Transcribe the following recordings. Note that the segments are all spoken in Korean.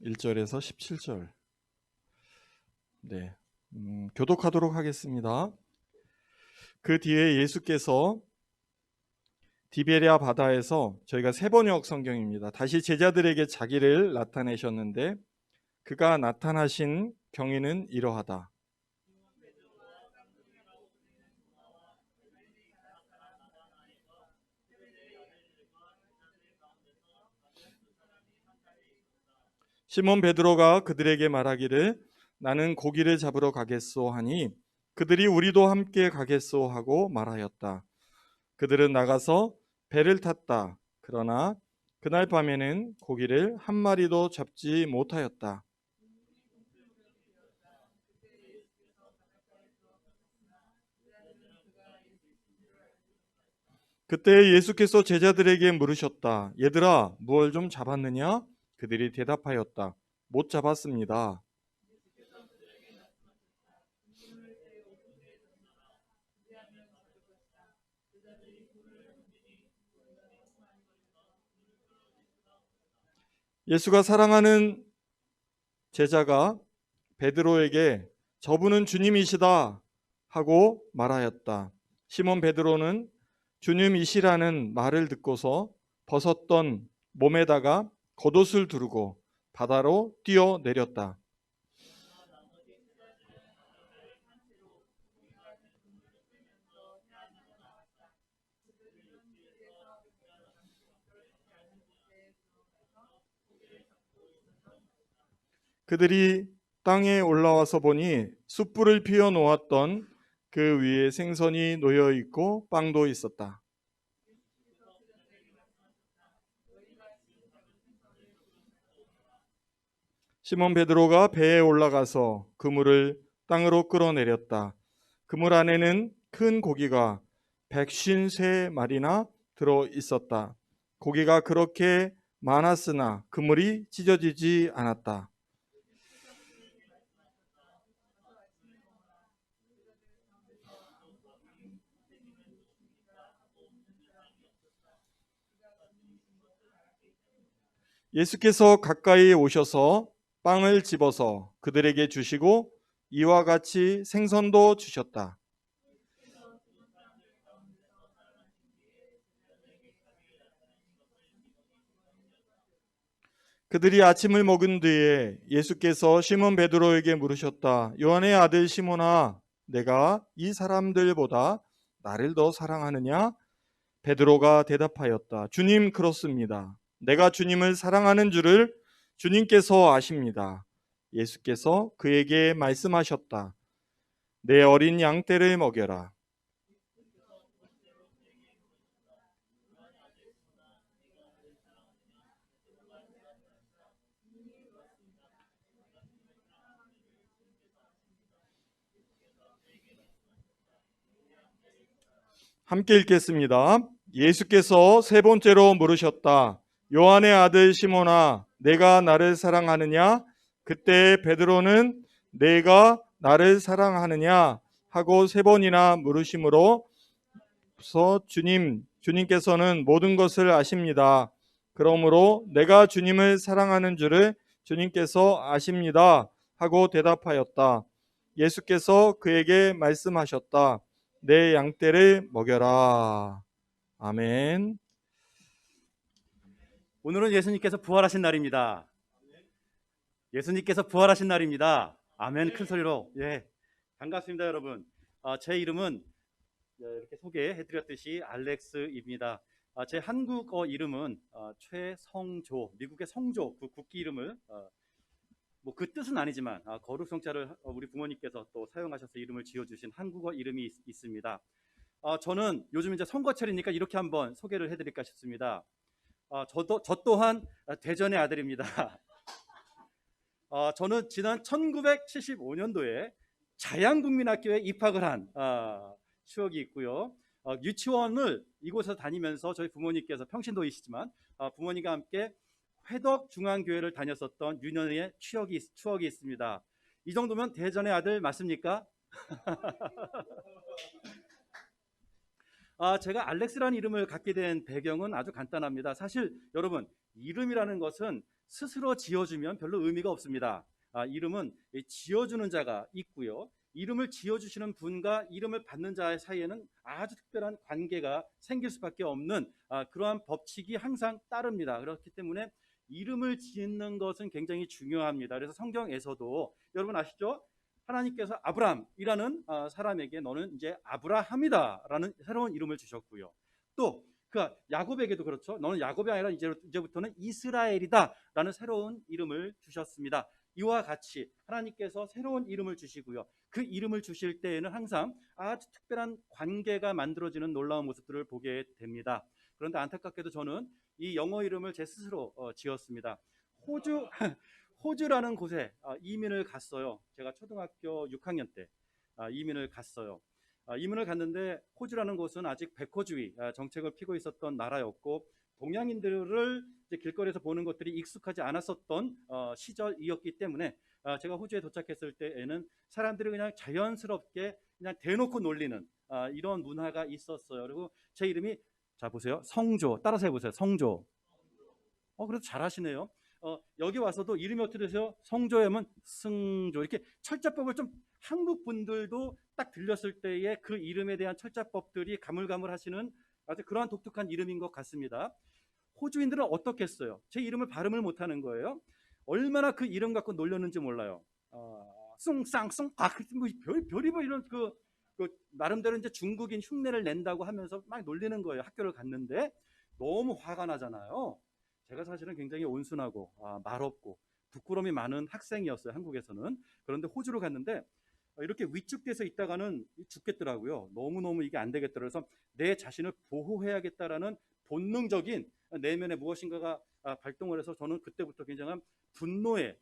1절에서 17절. 네. 교독하도록 하겠습니다. 그 뒤에 예수께서 디베랴 바다에서, 저희가 세번역 성경입니다, 다시 제자들에게 자기를 나타내셨는데 그가 나타나신 경위는 이러하다. 시몬 베드로가 그들에게 말하기를 나는 고기를 잡으러 가겠소 하니 그들이 우리도 함께 가겠소 하고 말하였다. 그들은 나가서 배를 탔다. 그러나 그날 밤에는 고기를 한 마리도 잡지 못하였다. 그때 예수께서 제자들에게 물으셨다. 얘들아, 무얼 좀 잡았느냐? 그들이 대답하였다. 못 잡았습니다. 예수가 사랑하는 제자가 베드로에게 저분은 주님이시다 하고 말하였다. 시몬 베드로는 주님이시라는 말을 듣고서 벗었던 몸에다가 겉옷을 두르고 바다로 뛰어내렸다. 그들이 땅에 올라와서 보니 숯불을 피워 놓았던 그 위에 생선이 놓여 있고 빵도 있었다. 시몬 베드로가 배에 올라가서 그물을 땅으로 끌어내렸다. 그물 안에는 큰 고기가 153마리나 들어 있었다. 고기가 그렇게 많았으나 그물이 찢어지지 않았다. 예수께서 가까이 오셔서 빵을 집어서 그들에게 주시고 이와 같이 생선도 주셨다. 그들이 아침을 먹은 뒤에 예수께서 시몬 베드로에게 물으셨다. 요한의 아들 시몬아, 내가 이 사람들보다 나를 더 사랑하느냐? 베드로가 대답하였다. 주님, 그렇습니다. 내가 주님을 사랑하는 줄을 주님께서 아십니다. 예수께서 그에게 말씀하셨다. 내 어린 양떼를 먹여라. 함께 읽겠습니다. 예수께서 세 번째로 물으셨다. 요한의 아들 시몬아, 내가 나를 사랑하느냐? 그때 베드로는 내가 나를 사랑하느냐 하고 세 번이나 물으심으로 주님께서는 모든 것을 아십니다. 그러므로 내가 주님을 사랑하는 줄을 주님께서 아십니다 하고 대답하였다. 예수께서 그에게 말씀하셨다. 내 양떼를 먹여라. 아멘. 오늘은 예수님께서 부활하신 날입니다. 예수님께서 부활하신 날입니다. 아멘. 큰 소리로. 예, 반갑습니다, 여러분. 제 이름은 이렇게 소개해드렸듯이 알렉스입니다. 제 한국어 이름은 최성조, 미국의 성조, 그 국기 이름을 뭐 그 뜻은 아니지만 거룩성자를 우리 부모님께서 또 사용하셔서 이름을 지어주신 한국어 이름이 있습니다. 저는 요즘 이제 선거철이니까 이렇게 한번 소개를 해드릴까 싶습니다. 저 또한 대전의 아들입니다. 저는 지난 1975년도에 자양국민학교에 입학을 한 추억이 있고요. 유치원을 이곳에서 다니면서 저희 부모님께서 평신도이시지만 부모님과 함께 회덕중앙교회를 다녔었던 유년의 추억이 있습니다. 이 정도면 대전의 아들 맞습니까? 제가 알렉스라는 이름을 갖게 된 배경은 아주 간단합니다. 사실 여러분, 이름이라는 것은 스스로 지어주면 별로 의미가 없습니다. 이름은 지어주는 자가 있고요. 이름을 지어주시는 분과 이름을 받는 자 사이에는 아주 특별한 관계가 생길 수밖에 없는 그러한 법칙이 항상 따릅니다. 그렇기 때문에 이름을 짓는 것은 굉장히 중요합니다. 그래서 성경에서도 여러분 아시죠? 하나님께서 아브람이라는 사람에게 너는 이제 아브라함이다라는 새로운 이름을 주셨고요. 또 그 야곱에게도 그렇죠. 너는 야곱이 아니라 이제부터는 이스라엘이다라는 새로운 이름을 주셨습니다. 이와 같이 하나님께서 새로운 이름을 주시고요. 그 이름을 주실 때에는 항상 아주 특별한 관계가 만들어지는 놀라운 모습들을 보게 됩니다. 그런데 안타깝게도 저는 이 영어 이름을 제 스스로 지었습니다. 호주라는 곳에 이민을 갔어요. 제가 초등학교 6학년 때 이민을 갔어요. 이민을 갔는데 호주라는 곳은 아직 백호주의 정책을 피고 있었던 나라였고 동양인들을 이제 길거리에서 보는 것들이 익숙하지 않았었던 시절이었기 때문에 제가 호주에 도착했을 때에는 사람들이 그냥 자연스럽게 그냥 대놓고 놀리는 이런 문화가 있었어요. 그리고 제 이름이 자 보세요. 성조. 따라서 해보세요. 성조. 그래도 잘하시네요. 여기 와서도 이름이 어떻게 되세요? 성조하면 승조. 이렇게 철자법을 좀 한국 분들도 딱 들렸을 때에 그 이름에 대한 철자법들이 가물가물하시는 아주 그러한 독특한 이름인 것 같습니다. 호주인들은 어떻겠어요? 제 이름을 발음을 못하는 거예요. 얼마나 그 이름 갖고 놀렸는지 몰라요. 숭쌍숭 별이별 이런 그 나름대로 이제 중국인 흉내를 낸다고 하면서 막 놀리는 거예요. 학교를 갔는데 너무 화가 나잖아요. 제가 사실은 굉장히 온순하고 말없고 부끄러움이 많은 학생이었어요. 한국에서는. 그런데 호주로 갔는데 이렇게 위축돼서 있다가는 죽겠더라고요. 너무너무 이게 안 되겠더라고요. 그래서 내 자신을 보호해야겠다라는 본능적인 내면에 무엇인가가 발동을 해서 저는 그때부터 굉장한 분노에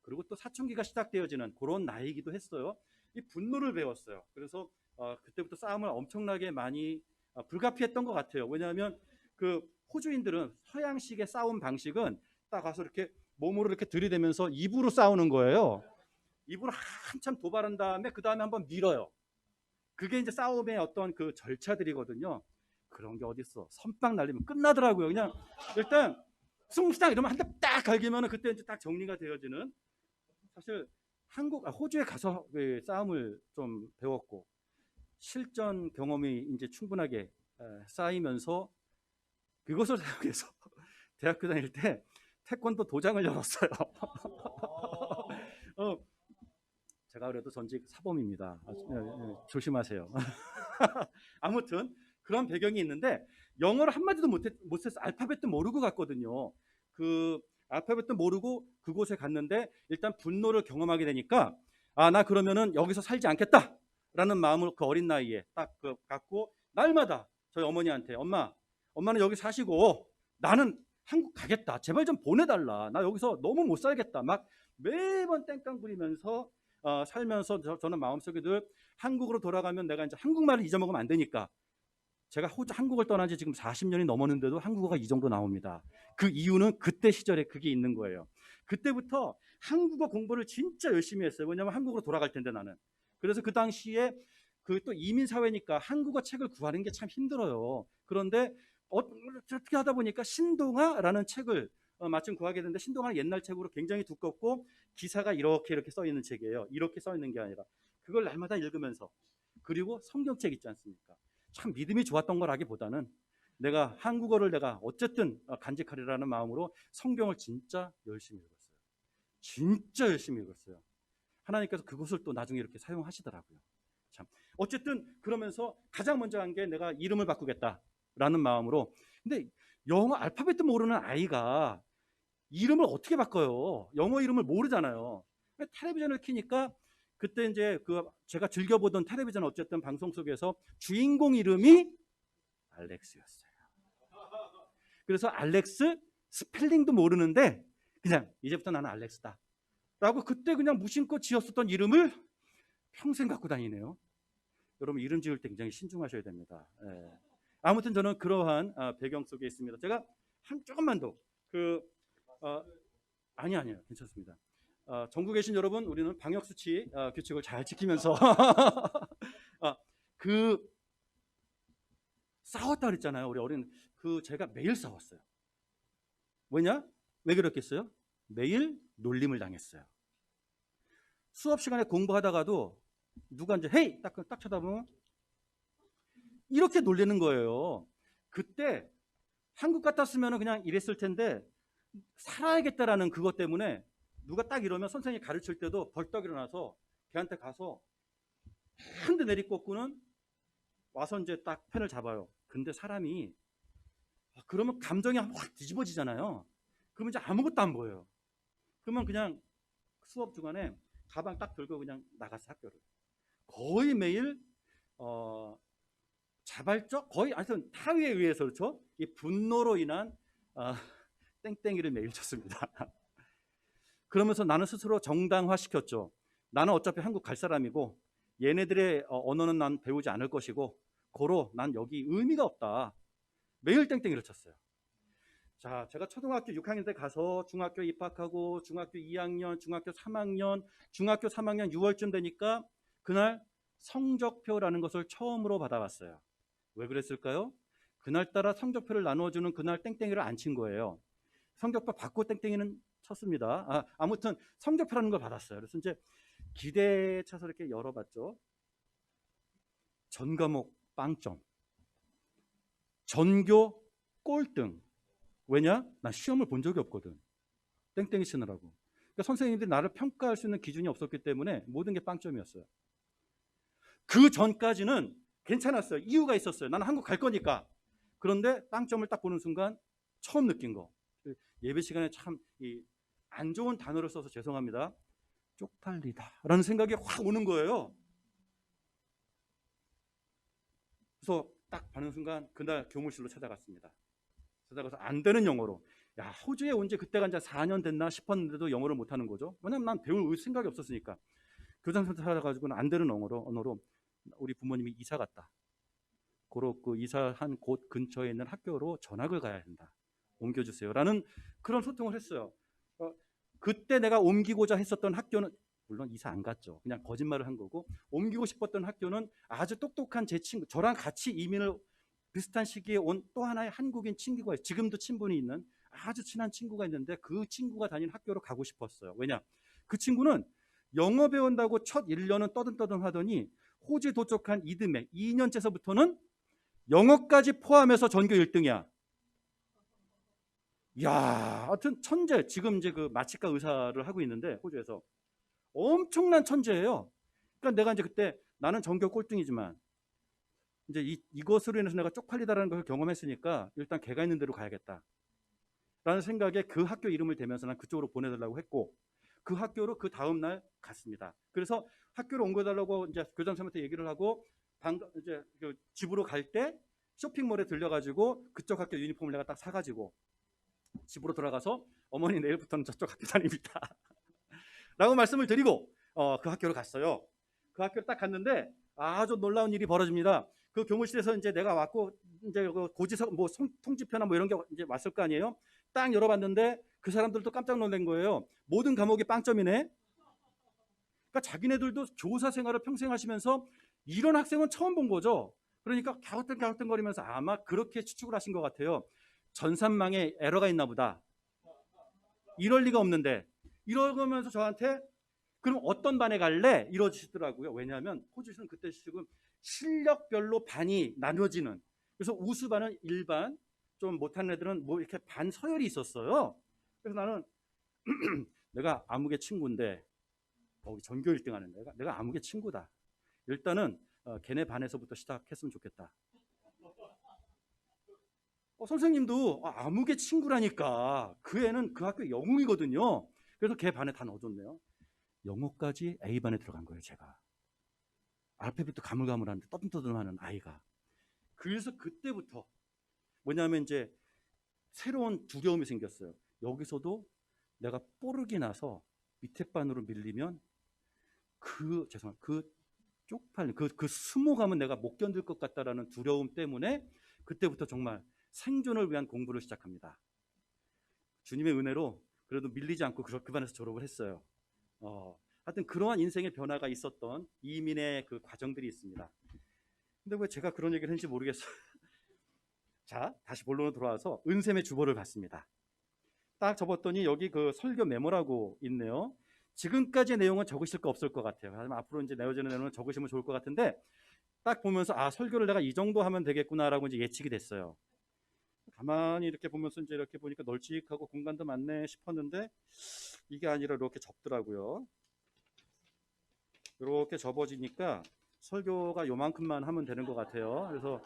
그리고 또 사춘기가 시작되어지는 그런 나이이기도 했어요. 이 분노를 배웠어요. 그래서 그때부터 싸움을 엄청나게 많이 불가피했던 것 같아요. 왜냐하면 그 호주인들은 서양식의 싸움 방식은 딱 가서 이렇게 몸으로 이렇게 들이대면서 입으로 싸우는 거예요. 입으로 한참 도발한 다음에 그 다음에 한번 밀어요. 그게 이제 싸움의 어떤 그 절차들이거든요. 그런 게 어딨어. 선빵 날리면 끝나더라고요. 그냥 일단 숭시당 이러면 한 대 딱 갈기면 그때 이제 딱 정리가 되어지는. 사실 호주에 가서 싸움을 좀 배웠고 실전 경험이 이제 충분하게 쌓이면서 그것을 사용해서 대학교 다닐 때 태권도 도장을 열었어요. 제가 그래도 전직 사범입니다. 조심하세요. 아무튼 그런 배경이 있는데 영어를 한마디도 못해서 알파벳도 모르고 갔거든요. 그 알파벳도 모르고 그곳에 갔는데 일단 분노를 경험하게 되니까 나 그러면은 여기서 살지 않겠다라는 마음을 그 어린 나이에 딱 갖고 날마다 저희 어머니한테 엄마는 여기 사시고 나는 한국 가겠다. 제발 좀 보내달라. 나 여기서 너무 못 살겠다. 막 매번 땡깡 부리면서 살면서 저는 마음속에 늘 한국으로 돌아가면 내가 이제 한국말을 잊어먹으면 안 되니까 제가 한국을 떠난 지 지금 40년이 넘었는데도 한국어가 이 정도 나옵니다. 그 이유는 그때 시절에 그게 있는 거예요. 그때부터 한국어 공부를 진짜 열심히 했어요. 왜냐하면 한국으로 돌아갈 텐데 나는. 그래서 그 당시에 그 또 이민 사회니까 한국어 책을 구하는 게 참 힘들어요. 그런데 어떻게 하다 보니까 신동아라는 책을 마침 구하게 됐는데 신동아는 옛날 책으로 굉장히 두껍고 기사가 이렇게 써 있는 책이에요. 이렇게 써 있는 게 아니라 그걸 날마다 읽으면서 그리고 성경책 있지 않습니까? 참 믿음이 좋았던 거라기보다는 내가 한국어를 내가 어쨌든 간직하리라는 마음으로 성경을 진짜 열심히 읽었어요. 진짜 열심히 읽었어요. 하나님께서 그것을 또 나중에 이렇게 사용하시더라고요. 참 어쨌든 그러면서 가장 먼저 한 게 내가 이름을 바꾸겠다라는 마음으로. 근데 영어 알파벳도 모르는 아이가 이름을 어떻게 바꿔요? 영어 이름을 모르잖아요. 텔레비전을 켜니까 그때 이제 제가 즐겨보던 텔레비전 어쨌든 방송 속에서 주인공 이름이 알렉스였어요. 그래서 알렉스 스펠링도 모르는데 그냥 이제부터 나는 알렉스다 라고 그때 그냥 무심코 지었었던 이름을 평생 갖고 다니네요. 여러분 이름 지을 때 굉장히 신중하셔야 됩니다. 아무튼 저는 그러한 배경 속에 있습니다. 제가 조금만 더 아니요 괜찮습니다. 전국에 계신 여러분, 우리는 방역수치 규칙을 잘 지키면서 싸웠다 그랬잖아요. 우리 어린 제가 매일 싸웠어요. 왜냐? 왜 그랬겠어요? 매일 놀림을 당했어요. 수업 시간에 공부하다가도 누가 이제 헤이 딱 쳐다보면 이렇게 놀리는 거예요. 그때 한국 같았으면 그냥 이랬을 텐데 살아야겠다라는 그것 때문에 누가 딱 이러면 선생님이 가르칠 때도 벌떡 일어나서 걔한테 가서 한 대 내리꽂고는 와서 이제 딱 펜을 잡아요. 근데 사람이 그러면 감정이 확 뒤집어지잖아요. 그러면 이제 아무것도 안 보여요. 그러면 그냥 수업 중간에 가방 딱 들고 그냥 나가서 학교를 거의 매일 자발적 거의 하여튼 타의에 의해서 그렇죠. 이 분노로 인한 땡땡이를 매일 쳤습니다. 그러면서 나는 스스로 정당화시켰죠. 나는 어차피 한국 갈 사람이고 얘네들의 언어는 난 배우지 않을 것이고 고로 난 여기 의미가 없다. 매일 땡땡이를 쳤어요. 자, 제가 초등학교 6학년 때 가서 중학교 입학하고 중학교 2학년, 중학교 3학년, 중학교 3학년 6월쯤 되니까 그날 성적표라는 것을 처음으로 받아봤어요. 왜 그랬을까요? 그날따라 성적표를 나누어주는 그날 땡땡이를 안 친 거예요. 성적표 받고 땡땡이는 쳤습니다. 아무튼 성적표라는 걸 받았어요. 그래서 이제 기대에 차서 이렇게 열어봤죠. 전 과목 빵점, 전교 꼴등. 왜냐? 나 시험을 본 적이 없거든. 땡땡이 치느라고. 그러니까 선생님들이 나를 평가할 수 있는 기준이 없었기 때문에 모든 게 빵점이었어요. 그 전까지는 괜찮았어요. 이유가 있었어요. 나는 한국 갈 거니까. 그런데 빵점을 딱 보는 순간 처음 느낀 거. 예배 시간에 참 안 좋은 단어를 써서 죄송합니다. 쪽팔리다 라는 생각이 확 오는 거예요. 그래서 딱 보는 순간 그날 교무실로 찾아갔습니다. 찾아가서 안 되는 영어로, 야, 호주에 온 지 그때가 이제 4년 됐나 싶었는데도 영어를 못하는 거죠. 왜냐면 난 배울 생각이 없었으니까. 교장선생님 찾아가지고는 안 되는 언어로 우리 부모님이 이사 갔다. 고로 그 이사한 곳 근처에 있는 학교로 전학을 가야 된다. 옮겨주세요라는 그런 소통을 했어요. 그때 내가 옮기고자 했었던 학교는 물론 이사 안 갔죠. 그냥 거짓말을 한 거고, 옮기고 싶었던 학교는 아주 똑똑한 제 친구, 저랑 같이 이민을 비슷한 시기에 온 또 하나의 한국인 친구가 있어요. 지금도 친분이 있는 아주 친한 친구가 있는데 그 친구가 다닌 학교로 가고 싶었어요. 왜냐? 그 친구는 영어 배운다고 첫 1년은 떠듬떠듬 하더니 호주에 도착한 이듬해 2년째서부터는 영어까지 포함해서 전교 1등이야. 이야, 하여튼 천재. 지금 이제 그 마취과 의사를 하고 있는데 호주에서 엄청난 천재예요. 그러니까 내가 이제 그때 나는 전교 꼴등이지만 이제 이것으로 인해서 내가 쪽팔리다라는 것을 경험했으니까 일단 걔가 있는 대로 가야겠다 라는 생각에 그 학교 이름을 대면서 난 그쪽으로 보내달라고 했고, 그 학교로 그 다음 날 갔습니다. 그래서 학교로 옮겨달라고 이제 교장 선생님한테 얘기를 하고 이제 그 집으로 갈 때 쇼핑몰에 들려가지고 그쪽 학교 유니폼을 내가 딱 사가지고 집으로 돌아가서 어머니 내일부터는 저쪽 학교 다닙니다 라고 말씀을 드리고 그 학교로 갔어요. 그 학교를 딱 갔는데 아주 놀라운 일이 벌어집니다. 그 교무실에서 이제 내가 왔고 이제 고지서 뭐 통지표나 뭐 이런 게 이제 왔을 거 아니에요. 딱 열어봤는데 그 사람들도 깜짝 놀란 거예요. 모든 과목이 빵점이네. 그러니까 자기네들도 교사 생활을 평생 하시면서 이런 학생은 처음 본 거죠. 그러니까 갸우뚱거리면서 아마 그렇게 추측을 하신 것 같아요. 전산망에 에러가 있나 보다. 이럴 리가 없는데. 이러면서 저한테 그럼 어떤 반에 갈래? 이러시더라고요. 왜냐하면 호주에서는 그때 지금 실력별로 반이 나눠지는. 그래서 우수반은 일반, 좀 못한 애들은 뭐 이렇게 반 서열이 있었어요. 그래서 나는 내가 아무개 친구인데 거기 전교 1등 하는 내가 아무개 친구다. 일단은 걔네 반에서부터 시작했으면 좋겠다. 선생님도 아무개 친구라니까. 그 애는 그 학교 영웅이거든요. 그래서 걔 반에 다 넣어줬네요. 영어까지 A반에 들어간 거예요, 제가. 알파벳도 가물가물한데 떠듬떠듬하는 아이가. 그래서 그때부터 뭐냐면 이제 새로운 두려움이 생겼어요. 여기서도 내가 뽀르기 나서 밑에 반으로 밀리면 그 쪽팔린 그 수모감은 내가 못 견딜 것 같다라는 두려움 때문에 그때부터 정말 생존을 위한 공부를 시작합니다. 주님의 은혜로 그래도 밀리지 않고 그 반에서 졸업을 했어요. 하여튼 그러한 인생의 변화가 있었던 이민의 그 과정들이 있습니다. 근데 왜 제가 그런 얘기를 했는지 모르겠어요. 자, 다시 본론으로 돌아와서 은샘의 주보를 봤습니다. 딱 접었더니 여기 그 설교 메모라고 있네요. 지금까지 내용은 적으실 거 없을 것 같아요. 하지만 앞으로 이제 내어지는 내용은 적으시면 좋을 것 같은데 딱 보면서 아, 설교를 내가 이 정도 하면 되겠구나라고 이제 예측이 됐어요. 가만히 이렇게 보면서 이제 이렇게 보니까 널찍하고 공간도 많네 싶었는데 이게 아니라 이렇게 접더라고요. 이렇게 접어지니까 설교가 요만큼만 하면 되는 것 같아요. 그래서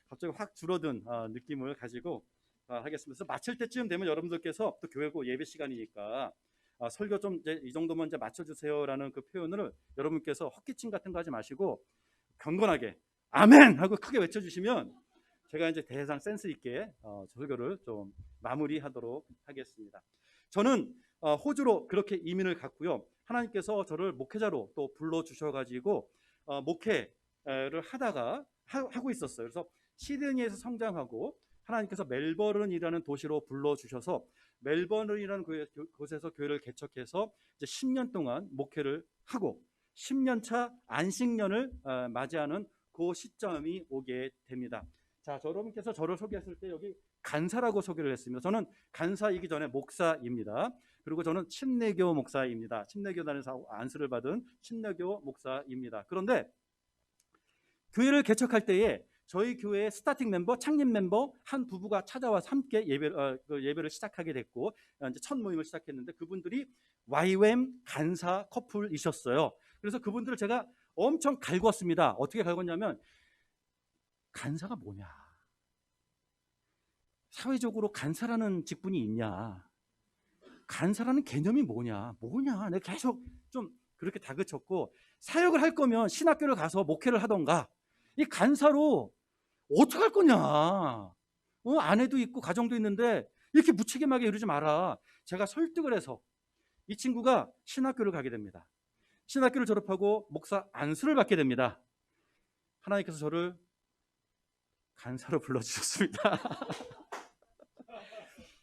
갑자기 확 줄어든 느낌을 가지고 하겠습니다. 그래서 마칠 때쯤 되면 여러분들께서 또 교회고 예배 시간이니까 설교 좀 이제 이 정도면 이제 맞춰주세요라는 그 표현을 여러분께서 헛기침 같은 거 하지 마시고 경건하게 아멘 하고 크게 외쳐주시면 제가 이제 대상 센스 있게 설교를 좀 마무리하도록 하겠습니다. 저는 호주로 그렇게 이민을 갔고요. 하나님께서 저를 목회자로 또 불러 주셔가지고 목회를 하고 있었어요. 그래서 시드니에서 성장하고 하나님께서 멜버른이라는 도시로 불러 주셔서 멜버른이라는 곳에서 교회를 개척해서 이제 10년 동안 목회를 하고 10년 차 안식년을 맞이하는 그 시점이 오게 됩니다. 자, 여러분께서 저를 소개했을 때 여기 간사라고 소개를 했습니다. 저는 간사이기 전에 목사입니다. 그리고 저는 침례교 목사입니다. 침례교단에서 안수를 받은 침례교 목사입니다. 그런데 교회를 개척할 때에 저희 교회의 스타팅 멤버, 창립 멤버 한 부부가 찾아와서 함께 예배를 시작하게 됐고 이제 첫 모임을 시작했는데 그분들이 YWAM 간사 커플이셨어요. 그래서 그분들을 제가 엄청 갈궜습니다. 어떻게 갈궜냐면 간사가 뭐냐? 사회적으로 간사라는 직분이 있냐? 간사라는 개념이 뭐냐? 내가 계속 좀 그렇게 다그쳤고 사역을 할 거면 신학교를 가서 목회를 하던가 이 간사로 어떻게 할 거냐? 아내도 있고 가정도 있는데 이렇게 무책임하게 이러지 마라. 제가 설득을 해서 이 친구가 신학교를 가게 됩니다. 신학교를 졸업하고 목사 안수를 받게 됩니다. 하나님께서 저를 간사로 불러주셨습니다.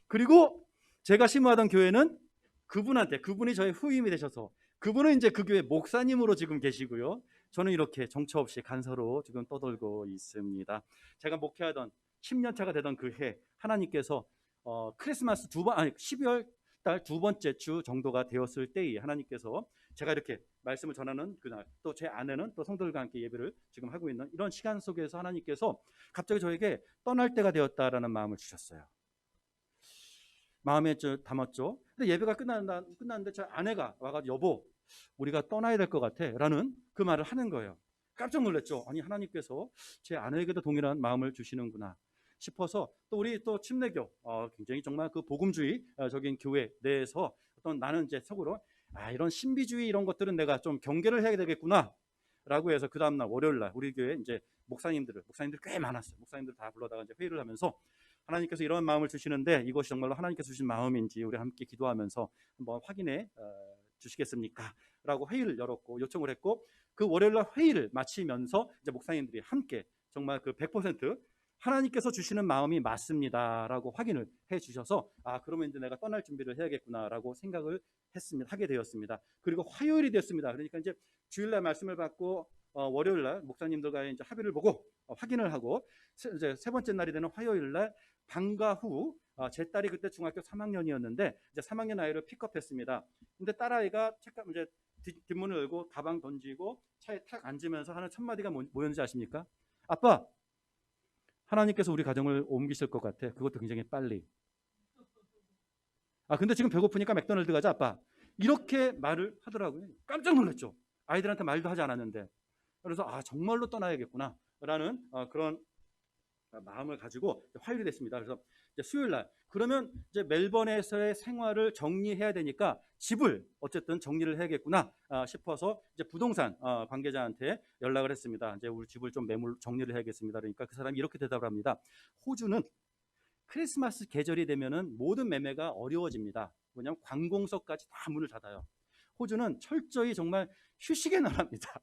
그리고 제가 심호하던 교회는 그분이 저의 후임이 되셔서 그분은 이제 그 교회 목사님으로 지금 계시고요. 저는 이렇게 정처 없이 간사로 지금 떠돌고 있습니다. 제가 목회하던 10년 차가 되던 그 해 하나님께서 크리스마스 12월 달 두 번째 주 정도가 되었을 때에 하나님께서 제가 이렇게 말씀을 전하는 그날 또 제 아내는 또 성도들과 함께 예배를 지금 하고 있는 이런 시간 속에서 하나님께서 갑자기 저에게 떠날 때가 되었다라는 마음을 주셨어요. 마음에 담았죠. 근데 예배가 끝났는데 제 아내가 와가지고 여보 우리가 떠나야 될 것 같아 라는 그 말을 하는 거예요. 깜짝 놀랐죠. 아니 하나님께서 제 아내에게도 동일한 마음을 주시는구나 싶어서 또 우리 또 침례교 굉장히 정말 그 복음주의적인 교회 내에서 어떤 나는 이제 속으로 이런 신비주의 이런 것들은 내가 좀 경계를 해야 되겠구나 라고 해서 그 다음날 월요일날 우리 교회 이제 목사님들 꽤 많았어요. 목사님들 다 불러다가 이제 회의를 하면서 하나님께서 이런 마음을 주시는데 이것이 정말로 하나님께서 주신 마음인지 우리 함께 기도하면서 한번 확인해 주시겠습니까? 라고 회의를 열었고 요청을 했고 그 월요일날 회의를 마치면서 이제 목사님들이 함께 정말 그 100% 하나님께서 주시는 마음이 맞습니다라고 확인을 해 주셔서 그러면 이제 내가 떠날 준비를 해야겠구나라고 생각을 하게 되었습니다. 그리고 화요일이 됐습니다. 그러니까 이제 주일날 말씀을 받고 월요일날 목사님들과의 이제 합의를 보고 확인을 하고 이제 세 번째 날이 되는 화요일날 방과 후 제 딸이 그때 중학교 3학년이었는데 이제 3학년 아이를 픽업했습니다. 근데 딸아이가 책감 이제 뒷문을 열고 가방 던지고 차에 탁 앉으면서 하는 첫 마디가 뭐였는지 아십니까? 아빠, 하나님께서 우리 가정을 옮기실 것 같아. 그것도 굉장히 빨리. 근데 지금 배고프니까 맥도날드 가자, 아빠. 이렇게 말을 하더라고요. 깜짝 놀랐죠. 아이들한테 말도 하지 않았는데. 그래서 정말로 떠나야겠구나 라는 그런 마음을 가지고 화요일이 됐습니다. 그래서 이제 수요일 날 그러면 이제 멜번에서의 생활을 정리해야 되니까 집을 어쨌든 정리를 해야겠구나 싶어서 이제 부동산 관계자한테 연락을 했습니다. 이제 우리 집을 좀 매물 정리를 해야겠습니다. 그러니까 그 사람이 이렇게 대답을 합니다. 호주는 크리스마스 계절이 되면은 모든 매매가 어려워집니다. 왜냐하면 관공서까지 다 문을 닫아요. 호주는 철저히 정말 휴식의 나라입니다.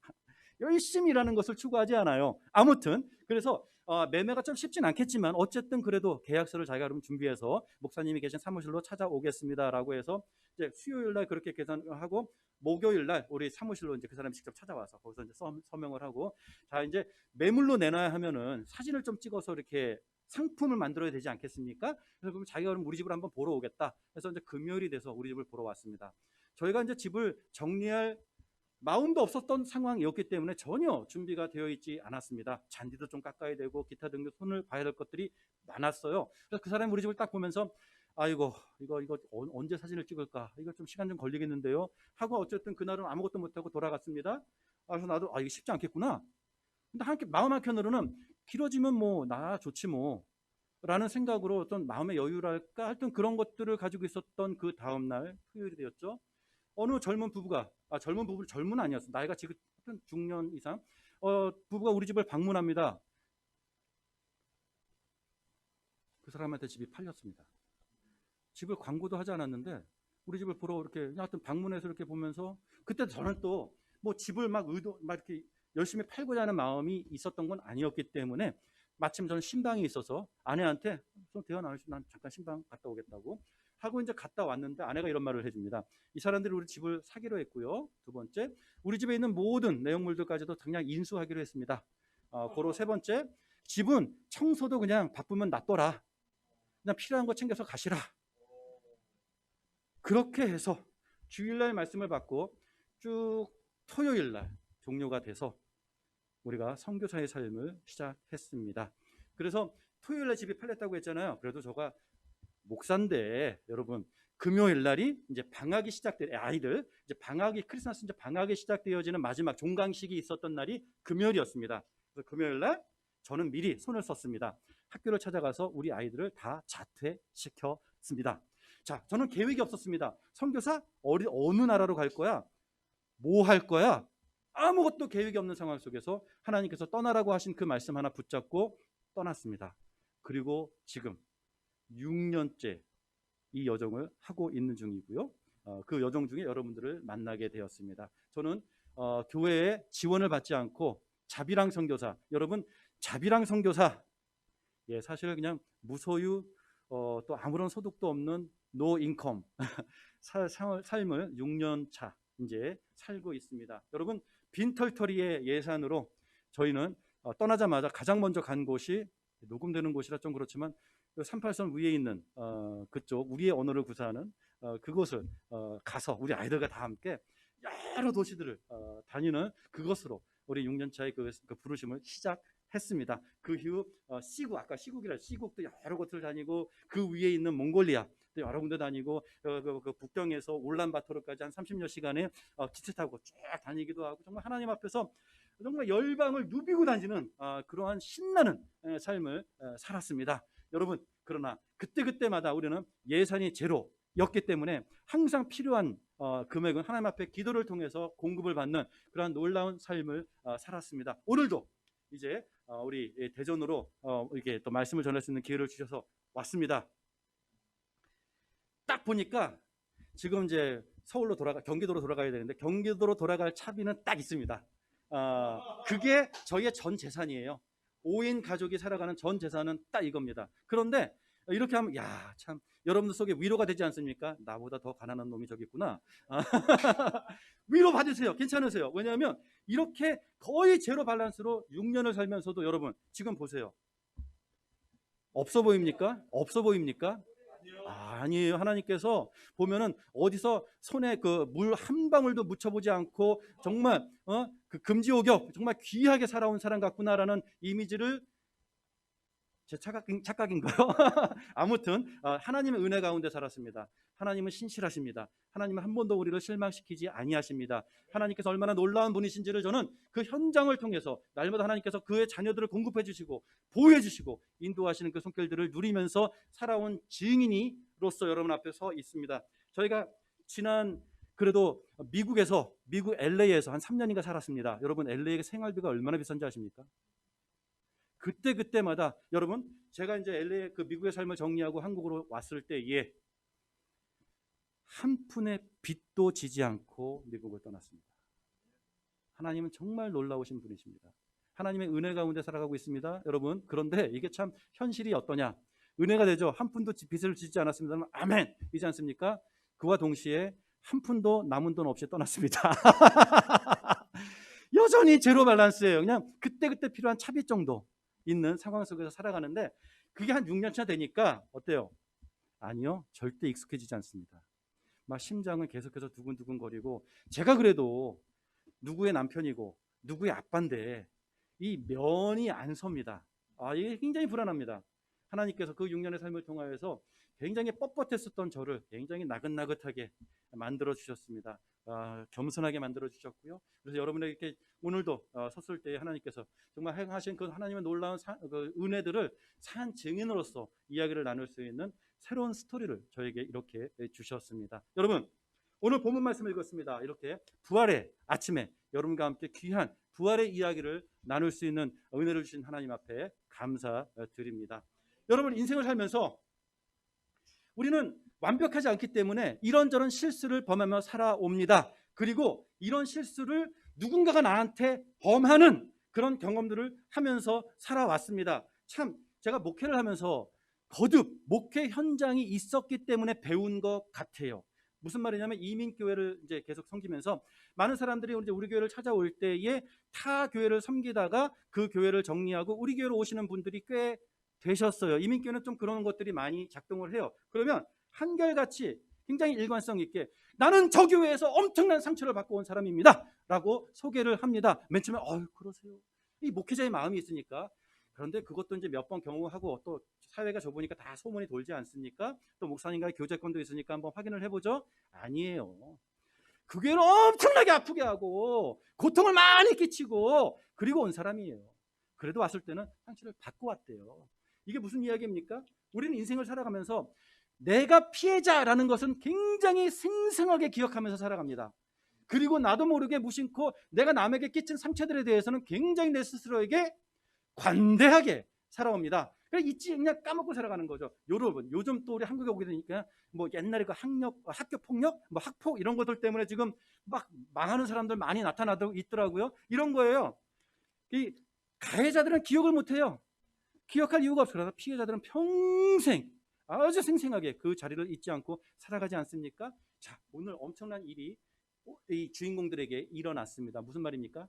열심히 일하는 것을 추구하지 않아요. 아무튼 그래서 매매가 좀 쉽진 않겠지만 어쨌든 그래도 계약서를 자기가 그럼 준비해서 목사님이 계신 사무실로 찾아오겠습니다라고 해서 이제 수요일 날 그렇게 계산을 하고 목요일 날 우리 사무실로 이제 그 사람이 직접 찾아와서 거기서 이제 서명을 하고 자 이제 매물로 내놔야 하면은 사진을 좀 찍어서 이렇게 상품을 만들어야 되지 않겠습니까? 그래서 그럼 자기가 그럼 우리 집을 한번 보러 오겠다. 그래서 이제 금요일이 돼서 우리 집을 보러 왔습니다. 저희가 이제 집을 정리할 마음도 없었던 상황이었기 때문에 전혀 준비가 되어 있지 않았습니다. 잔디도 좀 깎아야 되고 기타 등등 손을 봐야 될 것들이 많았어요. 그래서 그 사람이 우리 집을 딱 보면서 아이고 이거 언제 사진을 찍을까? 이거 좀 시간 좀 걸리겠는데요. 하고 어쨌든 그날은 아무것도 못하고 돌아갔습니다. 그래서 나도 이게 쉽지 않겠구나. 근데 마음 한켠으로는 길어지면 뭐 나 좋지 뭐 라는 생각으로 어떤 마음의 여유랄까 하여튼 그런 것들을 가지고 있었던 그 다음날 토요일이 되었죠. 어느 젊은 부부가 젊은 부부 젊은 아니었어. 나이가 지금 하여튼 중년 이상 부부가 우리 집을 방문합니다. 그 사람한테 집이 팔렸습니다. 집을 광고도 하지 않았는데 우리 집을 보러 이렇게 하여튼 방문해서 이렇게 보면서 그때 저는 또 뭐 집을 막 이렇게 열심히 팔고자 하는 마음이 있었던 건 아니었기 때문에 마침 저는 신방이 있어서 아내한테 좀 대화 나누시 난 잠깐 신방 갔다 오겠다고 하고 이제 갔다 왔는데 아내가 이런 말을 해줍니다. 이 사람들이 우리 집을 사기로 했고요. 두 번째, 우리 집에 있는 모든 내용물들까지도 그냥 인수하기로 했습니다. 그리고 세 번째, 집은 청소도 그냥 바쁘면 놔둬라. 그냥 필요한 거 챙겨서 가시라. 그렇게 해서 주일날 말씀을 받고 쭉 토요일날 종료가 돼서 우리가 선교사의 삶을 시작했습니다. 그래서 토요일날 집이 팔렸다고 했잖아요. 그래도 제가 목사인데 여러분 금요일 날이 이제 방학이 시작돼 아이들 이제 방학이 크리스마스 이제 방학이 시작되어지는 마지막 종강식이 있었던 날이 금요일이었습니다. 그래서 금요일 날 저는 미리 손을 썼습니다. 학교를 찾아가서 우리 아이들을 다 자퇴시켰습니다. 자, 저는 계획이 없었습니다. 선교사 어느 나라로 갈 거야? 뭐 할 거야? 아무것도 계획이 없는 상황 속에서 하나님께서 떠나라고 하신 그 말씀 하나 붙잡고 떠났습니다. 그리고 지금 6년째 이 여정을 하고 있는 중이고요. 그 여정 중에 여러분들을 만나게 되었습니다. 저는 교회의 지원을 받지 않고 자비랑 선교사, 여러분 자비랑 선교사, 사실 그냥 무소유 또 아무런 소득도 없는 노 인컴 삶을 6년 차 이제 살고 있습니다. 여러분 빈털터리의 예산으로 저희는 떠나자마자 가장 먼저 간 곳이 녹음되는 곳이라 좀 그렇지만 38선 위에 있는 그쪽 우리의 언어를 구사하는 그곳을 가서 우리 아이들과 다 함께 여러 도시들을 다니는 그것으로 우리 6년차의 그 부르심을 시작했습니다. 그 이후 아까 시국도 여러 곳을 다니고 그 위에 있는 몽골리아 또 여러 군데 다니고 그 북경에서 울란바토르까지 한 30여 시간의 기차 타고 쭉 다니기도 하고 정말 하나님 앞에서 정말 열방을 누비고 다니는 그러한 신나는 삶을 살았습니다. 여러분 그러나 그때마다 우리는 예산이 제로였기 때문에 항상 필요한 금액은 하나님 앞에 기도를 통해서 공급을 받는 그러한 놀라운 삶을 살았습니다. 오늘도 이제 우리 대전으로 이렇게 또 말씀을 전할 수 있는 기회를 주셔서 왔습니다. 딱 보니까 지금 이제 경기도로 돌아가야 되는데 경기도로 돌아갈 차비는 딱 있습니다. 그게 저희의 전 재산이에요. 5인 가족이 살아가는 전 재산은 딱 이겁니다. 그런데 이렇게 하면 참 여러분들 속에 위로가 되지 않습니까? 나보다 더 가난한 놈이 저기 있구나. 위로 받으세요. 괜찮으세요. 왜냐하면 이렇게 거의 제로 밸런스로 6년을 살면서도 여러분 지금 보세요. 없어 보입니까? 없어 보입니까? 아니에요. 하나님께서 보면은 어디서 손에 그 물 한 방울도 묻혀보지 않고 정말 그 금지옥역 정말 귀하게 살아온 사람 같구나라는 이미지를 제 착각인가요? 아무튼 하나님의 은혜 가운데 살았습니다. 하나님은 신실하십니다. 하나님은 한 번도 우리를 실망시키지 아니하십니다. 하나님께서 얼마나 놀라운 분이신지를 저는 그 현장을 통해서 날마다 하나님께서 그의 자녀들을 공급해 주시고 보호해 주시고 인도하시는 그 손길들을 누리면서 살아온 증인이로서 여러분 앞에 서 있습니다. 저희가 그래도 미국 LA에서 한 3년인가 살았습니다. 여러분 LA의 생활비가 얼마나 비싼지 아십니까? 그때마다 여러분 제가 이제 LA 미국의 삶을 정리하고 한국으로 왔을 때에 한 푼의 빚도 지지 않고 미국을 떠났습니다. 하나님은 정말 놀라우신 분이십니다. 하나님의 은혜 가운데 살아가고 있습니다. 여러분 그런데 이게 참 현실이 어떠냐? 은혜가 되죠. 한 푼도 빚을 지지 않았습니다. 아멘! 이지 않습니까? 그와 동시에 한 푼도 남은 돈 없이 떠났습니다. 여전히 제로 밸런스예요. 그냥 그때 필요한 차비 정도 있는 상황 속에서 살아가는데 그게 한 6년차 되니까 어때요? 아니요, 절대 익숙해지지 않습니다. 막 심장은 계속해서 두근두근거리고, 제가 그래도 누구의 남편이고 누구의 아빠인데 이 면이 안 섭니다. 이게 굉장히 불안합니다. 하나님께서 그 6년의 삶을 통하여서 굉장히 뻣뻣했었던 저를 굉장히 나긋나긋하게 만들어 주셨습니다. 겸손하게 만들어 주셨고요. 그래서 여러분에게 이렇게 오늘도 섰을 때 하나님께서 정말 행하신 그 하나님의 놀라운 그 은혜들을 산 증인으로서 이야기를 나눌 수 있는 새로운 스토리를 저에게 이렇게 주셨습니다. 여러분, 오늘 본문 말씀을 읽었습니다. 이렇게 부활의 아침에 여러분과 함께 귀한 부활의 이야기를 나눌 수 있는 은혜를 주신 하나님 앞에 감사드립니다. 여러분, 인생을 살면서 우리는 완벽하지 않기 때문에 이런저런 실수를 범하며 살아옵니다. 그리고 이런 실수를 누군가가 나한테 범하는 그런 경험들을 하면서 살아왔습니다. 참 제가 목회를 하면서 거듭 목회 현장이 있었기 때문에 배운 것 같아요. 무슨 말이냐면, 이민교회를 이제 계속 섬기면서 많은 사람들이 이제 우리 교회를 찾아올 때에 타 교회를 섬기다가 그 교회를 정리하고 우리 교회로 오시는 분들이 꽤 되셨어요. 이민교회는 좀 그런 것들이 많이 작동을 해요. 그러면 한결같이 굉장히 일관성 있게 나는 저 교회에서 엄청난 상처를 받고 온 사람입니다 라고 소개를 합니다. 맨 처음에 그러세요? 이 목회자의 마음이 있으니까. 그런데 그것도 이제 몇 번 경험하고 또 사회가 좁으니까 다 소문이 돌지 않습니까? 또 목사님과의 교제권도 있으니까 한번 확인을 해보죠. 아니에요. 그 교회를 엄청나게 아프게 하고 고통을 많이 끼치고 그리고 온 사람이에요. 그래도 왔을 때는 상처를 받고 왔대요. 이게 무슨 이야기입니까? 우리는 인생을 살아가면서 내가 피해자라는 것은 굉장히 생생하게 기억하면서 살아갑니다. 그리고 나도 모르게 무심코 내가 남에게 끼친 상처들에 대해서는 굉장히 내 스스로에게 관대하게 살아옵니다. 그냥 잊지 그냥 까먹고 살아가는 거죠. 여러분, 요즘 또 우리 한국에 오게 되니까 뭐 옛날에 그 학교 폭력, 뭐 학폭 이런 것들 때문에 지금 막 망하는 사람들 많이 나타나고 있더라고요. 이런 거예요. 이 가해자들은 기억을 못 해요. 기억할 이유가 없어요. 그래서 피해자들은 평생 아주 생생하게 그 자리를 잊지 않고 살아가지 않습니까? 자, 오늘 엄청난 일이 이 주인공들에게 일어났습니다. 무슨 말입니까?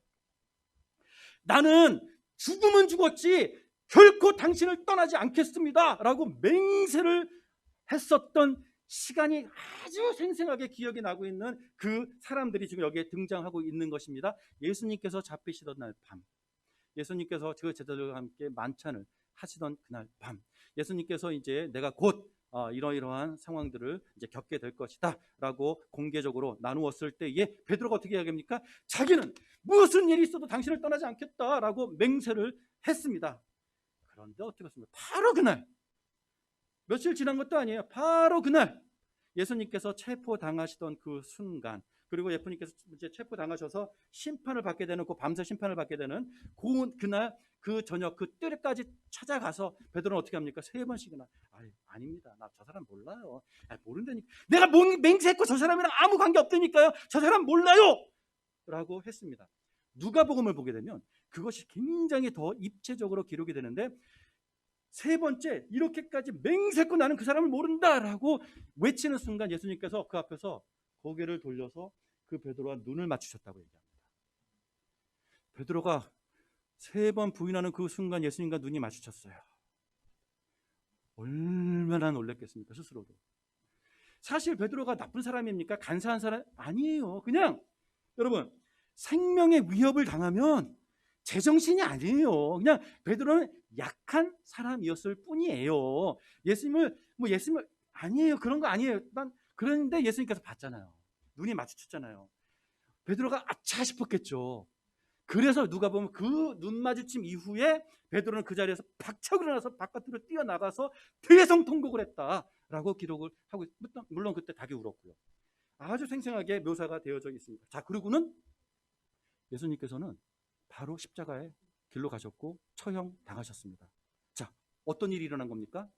나는 죽으면 죽었지 결코 당신을 떠나지 않겠습니다 라고 맹세를 했었던 시간이 아주 생생하게 기억이 나고 있는 그 사람들이 지금 여기에 등장하고 있는 것입니다. 예수님께서 잡히시던 날 밤, 예수님께서 그 제자들과 함께 만찬을 하시던 그날 밤, 예수님께서 이제 내가 곧 이러이러한 상황들을 이제 겪게 될 것이다 라고 공개적으로 나누었을 때에 베드로가 어떻게 이야기합니까? 자기는 무슨 일이 있어도 당신을 떠나지 않겠다라고 맹세를 했습니다. 그런데 어떻게 했습니까? 바로 그날, 며칠 지난 것도 아니에요. 바로 그날 예수님께서 체포당하시던 그 순간, 그리고 예수님께서 이제 체포당하셔서 심판을 받게 되는, 그 밤새 심판을 받게 되는 그날 그 저녁 그 때까지 찾아가서 베드로는 어떻게 합니까? 3번씩이나 아닙니다. 나 저 사람 몰라요. 모른다니까. 내가 맹세했고 저 사람이랑 아무 관계 없다니까요. 저 사람 몰라요. 라고 했습니다. 누가복음을 보게 되면 그것이 굉장히 더 입체적으로 기록이 되는데, 3번째 이렇게까지 맹세했고 나는 그 사람을 모른다라고 외치는 순간 예수님께서 그 앞에서 고개를 돌려서 그 베드로와 눈을 맞추셨다고 얘기합니다. 베드로가 3번 부인하는 그 순간 예수님과 눈이 마주쳤어요. 얼마나 놀랐겠습니까? 스스로도. 사실 베드로가 나쁜 사람입니까? 간사한 사람 아니에요. 그냥 여러분, 생명의 위협을 당하면 제정신이 아니에요. 그냥 베드로는 약한 사람이었을 뿐이에요. 예수님을 아니에요. 그런 거 아니에요. 그런데 예수님께서 봤잖아요. 눈이 마주쳤잖아요. 베드로가 아차 싶었겠죠. 그래서 누가 보면 그 눈 마주침 이후에 베드로는 그 자리에서 박차 일어나서 바깥으로 뛰어나가서 대성통곡을 했다라고 기록을 하고 있습니다. 물론 그때 닭이 울었고요. 아주 생생하게 묘사가 되어져 있습니다. 자, 그리고는 예수님께서는 바로 십자가의 길로 가셨고 처형당하셨습니다. 자, 어떤 일이 일어난 겁니까?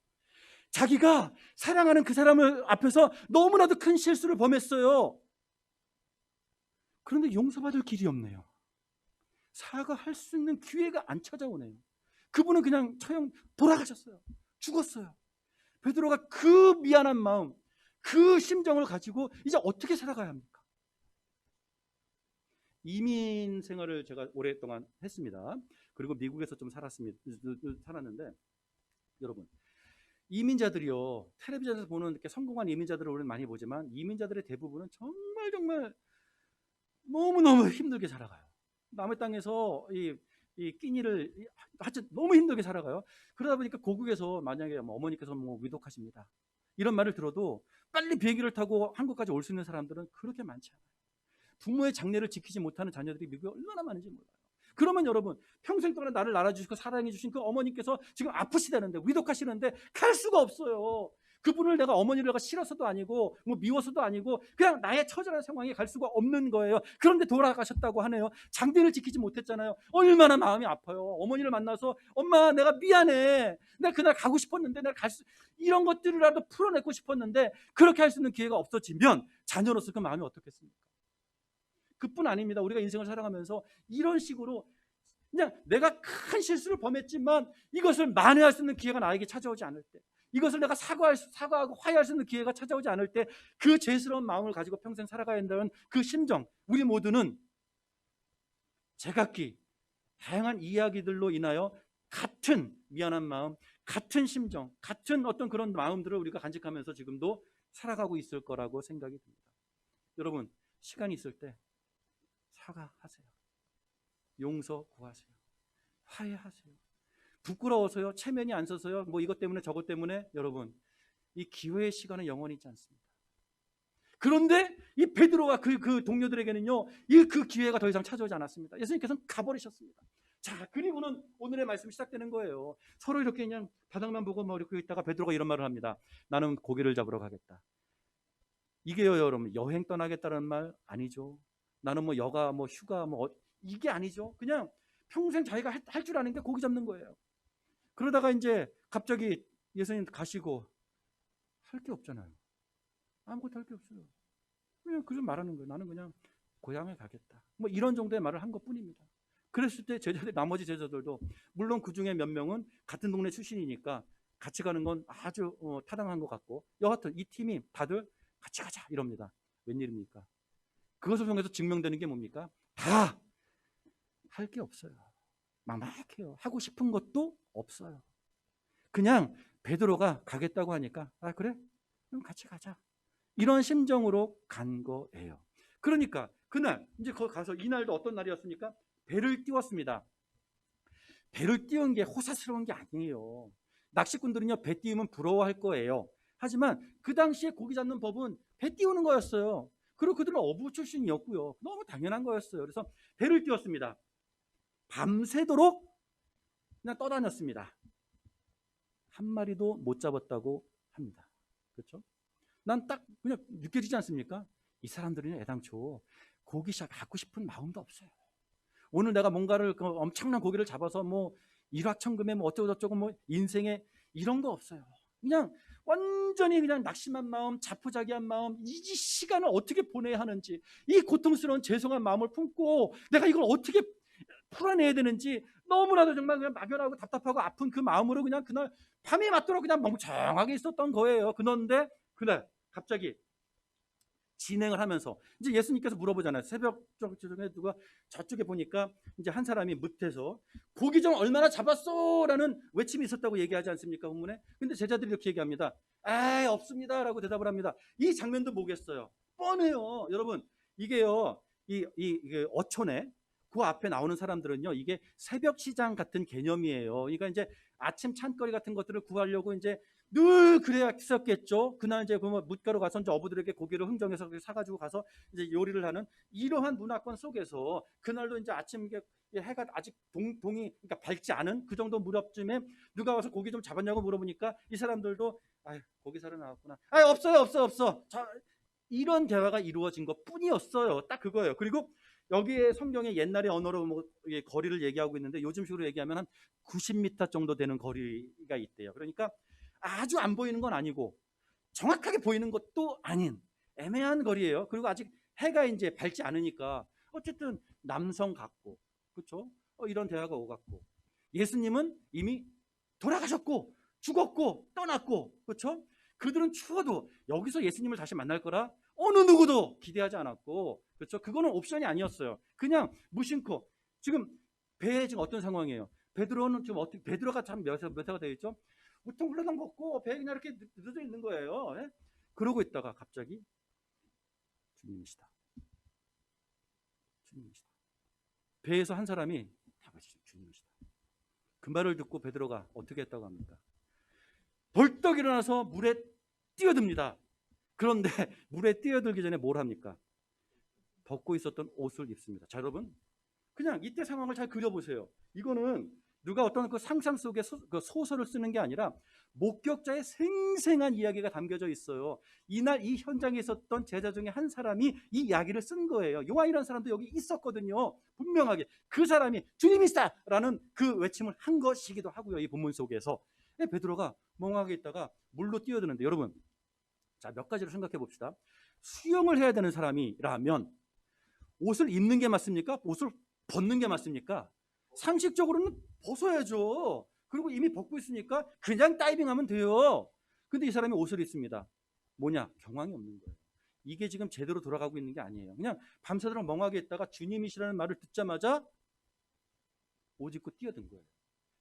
자기가 사랑하는 그 사람을 앞에서 너무나도 큰 실수를 범했어요. 그런데 용서받을 길이 없네요. 사과할 수 있는 기회가 안 찾아오네요. 그분은 그냥 돌아가셨어요. 죽었어요. 베드로가 그 미안한 마음, 그 심정을 가지고 이제 어떻게 살아가야 합니까? 이민 생활을 제가 오랫동안 했습니다. 그리고 미국에서 좀 살았는데 여러분, 이민자들이요, 텔레비전에서 보는 이렇게 성공한 이민자들을 우리는 많이 보지만 이민자들의 대부분은 정말 정말 너무너무 힘들게 살아가요. 남의 땅에서 이 끼니를 하여튼 너무 힘들게 살아가요. 그러다 보니까 고국에서 만약에 어머니께서 위독하십니다, 이런 말을 들어도 빨리 비행기를 타고 한국까지 올 수 있는 사람들은 그렇게 많지 않아요. 부모의 장례를 지키지 못하는 자녀들이 미국에 얼마나 많은지 몰라요. 그러면 여러분, 평생 동안 나를 낳아주시고 사랑해주신 그 어머니께서 지금 아프시다는데, 위독하시는데 갈 수가 없어요. 그분을 내가 어머니를 내가 싫어서도 아니고 미워서도 아니고 그냥 나의 처절한 상황에 갈 수가 없는 거예요. 그런데 돌아가셨다고 하네요. 장례를 지키지 못했잖아요. 얼마나 마음이 아파요. 어머니를 만나서 엄마 내가 미안해, 내가 그날 가고 싶었는데 내가 이런 것들이라도 풀어내고 싶었는데 그렇게 할 수 있는 기회가 없어지면 자녀로서 그 마음이 어떻겠습니까? 그뿐 아닙니다. 우리가 인생을 살아가면서 이런 식으로 그냥 내가 큰 실수를 범했지만 이것을 만회할 수 있는 기회가 나에게 찾아오지 않을 때, 이것을 내가 사과하고 화해할 수 있는 기회가 찾아오지 않을 때 그 죄스러운 마음을 가지고 평생 살아가야 한다는 그 심정, 우리 모두는 제각기 다양한 이야기들로 인하여 같은 미안한 마음, 같은 심정, 같은 어떤 그런 마음들을 우리가 간직하면서 지금도 살아가고 있을 거라고 생각이 듭니다. 여러분, 시간이 있을 때 사과하세요. 용서 구하세요. 화해하세요. 부끄러워서요, 체면이 안 서서요, 이것 때문에 저것 때문에, 여러분, 이 기회의 시간은 영원히 있지 않습니다. 그런데 이 베드로와 그 동료들에게는요, 그 기회가 더 이상 찾아오지 않았습니다. 예수님께서는 가버리셨습니다. 자, 그리고는 오늘의 말씀이 시작되는 거예요. 서로 이렇게 그냥 바닥만 보고 이렇게 있다가 베드로가 이런 말을 합니다. 나는 고기를 잡으러 가겠다. 이게요, 여러분, 여행 떠나겠다는 말 아니죠. 나는 여가 휴가 이게 아니죠. 그냥 평생 자기가 할 줄 아는 게 고기 잡는 거예요. 그러다가 이제 갑자기 예수님 가시고 할 게 없잖아요. 아무것도 할 게 없어요. 그냥 그저 말하는 거예요. 나는 그냥 고향에 가겠다. 이런 정도의 말을 한 것뿐입니다. 그랬을 때 나머지 제자들도 물론 그 중에 몇 명은 같은 동네 출신이니까 같이 가는 건 아주 타당한 것 같고, 여하튼 이 팀이 다들 같이 가자 이럽니다. 웬일입니까? 그것을 통해서 증명되는 게 뭡니까? 다 할 게 없어요. 막막해요. 하고 싶은 것도 없어요. 그냥 베드로가 가겠다고 하니까 그래? 그럼 같이 가자. 이런 심정으로 간 거예요. 그러니까 그날 이제 거기 가서, 이날도 어떤 날이었습니까? 배를 띄웠습니다. 배를 띄운 게 호사스러운 게 아니에요. 낚시꾼들은요, 배 띄우면 부러워할 거예요. 하지만 그 당시에 고기 잡는 법은 배 띄우는 거였어요. 그리고 그들은 어부 출신이었고요. 너무 당연한 거였어요. 그래서 배를 띄웠습니다. 밤새도록 그냥 떠다녔습니다. 한 마리도 못 잡았다고 합니다. 그렇죠? 난 딱 그냥 느껴지지 않습니까? 이 사람들은 애당초 고기샷 갖고 싶은 마음도 없어요. 오늘 내가 뭔가를 엄청난 고기를 잡아서 일확천금에 어쩌고저쩌고 인생에 이런 거 없어요. 그냥 완전히 그냥 낙심한 마음, 자포자기한 마음, 이 시간을 어떻게 보내야 하는지, 이 고통스러운 죄송한 마음을 품고 내가 이걸 어떻게 풀어내야 되는지 너무나도 정말 그냥 막연하고 답답하고 아픈 그 마음으로 그냥 그날 밤이 맞도록 그냥 멍청하게 있었던 거예요. 그런데 그날 갑자기 진행을 하면서 이제 예수님께서 물어보잖아요. 새벽 쪽에 누가 저쪽에 보니까 이제 한 사람이 뭇에서 고기 좀 얼마나 잡았어? 라는 외침이 있었다고 얘기하지 않습니까? 본문에. 근데 제자들이 이렇게 얘기합니다. 없습니다 라고 대답을 합니다. 이 장면도 뭐겠어요? 뻔해요. 여러분, 이게요, 이게 어촌에 그 앞에 나오는 사람들은요, 이게 새벽 시장 같은 개념이에요. 그러니까 이제 아침 찬거리 같은 것들을 구하려고 이제 늘 그랬었겠죠. 그날 이제 뭇가로 가서 이제 어부들에게 고기를 흥정해서 사가지고 가서 이제 요리를 하는 이러한 문화권 속에서 그날도 이제 아침 해가 아직 동이 그러니까 밝지 않은 그 정도 무렵쯤에 누가 와서 고기 좀 잡았냐고 물어보니까 이 사람들도 고기 사러 나왔구나. 없어. 이런 대화가 이루어진 것 뿐이었어요. 딱 그거예요. 그리고 여기에 성경에 옛날의 언어로 거리를 얘기하고 있는데 요즘식으로 얘기하면 한 90m 정도 되는 거리가 있대요. 그러니까 아주 안 보이는 건 아니고 정확하게 보이는 것도 아닌 애매한 거리예요. 그리고 아직 해가 이제 밝지 않으니까 어쨌든 남성 같고, 그렇죠? 이런 대화가 오갔고, 예수님은 이미 돌아가셨고 죽었고 떠났고, 그렇죠? 그들은 추워도 여기서 예수님을 다시 만날 거라 어느 누구도 기대하지 않았고, 그렇죠? 그거는 옵션이 아니었어요. 그냥 무심코 지금 배에 지금 어떤 상황이에요? 베드로는 지금 베드로가 참 몇 회가 되어 있죠? 우통 훌러덩 벗고 배에 그냥 이렇게 늘어져 있는 거예요. 예? 그러고 있다가 갑자기 주님이시다. 주님이시다. 배에서 한 사람이 다가시죠. 주님이시다. 그 말을 듣고 베드로가 어떻게 했다고 합니까? 벌떡 일어나서 물에 뛰어듭니다. 그런데 물에 뛰어들기 전에 뭘 합니까? 벗고 있었던 옷을 입습니다. 자, 여러분, 그냥 이때 상황을 잘 그려보세요. 이거는 누가 어떤 그 상상 속에 그 소설을 쓰는 게 아니라 목격자의 생생한 이야기가 담겨져 있어요. 이날 이 현장에 있었던 제자 중에 한 사람이 이 이야기를 쓴 거예요. 요한이라는 사람도 여기 있었거든요. 분명하게 그 사람이 주님이시다라는 그 외침을 한 것이기도 하고요. 이 본문 속에서 베드로가 멍하게 있다가 물로 뛰어드는데, 여러분, 자, 몇 가지를 생각해 봅시다. 수영을 해야 되는 사람이라면 옷을 입는 게 맞습니까? 옷을 벗는 게 맞습니까? 상식적으로는 벗어야죠. 그리고 이미 벗고 있으니까 그냥 다이빙하면 돼요. 근데 이 사람이 옷을 입습니다. 뭐냐? 경황이 없는 거예요. 이게 지금 제대로 돌아가고 있는 게 아니에요. 그냥 밤새도록 멍하게 있다가 주님이시라는 말을 듣자마자 옷 입고 뛰어든 거예요.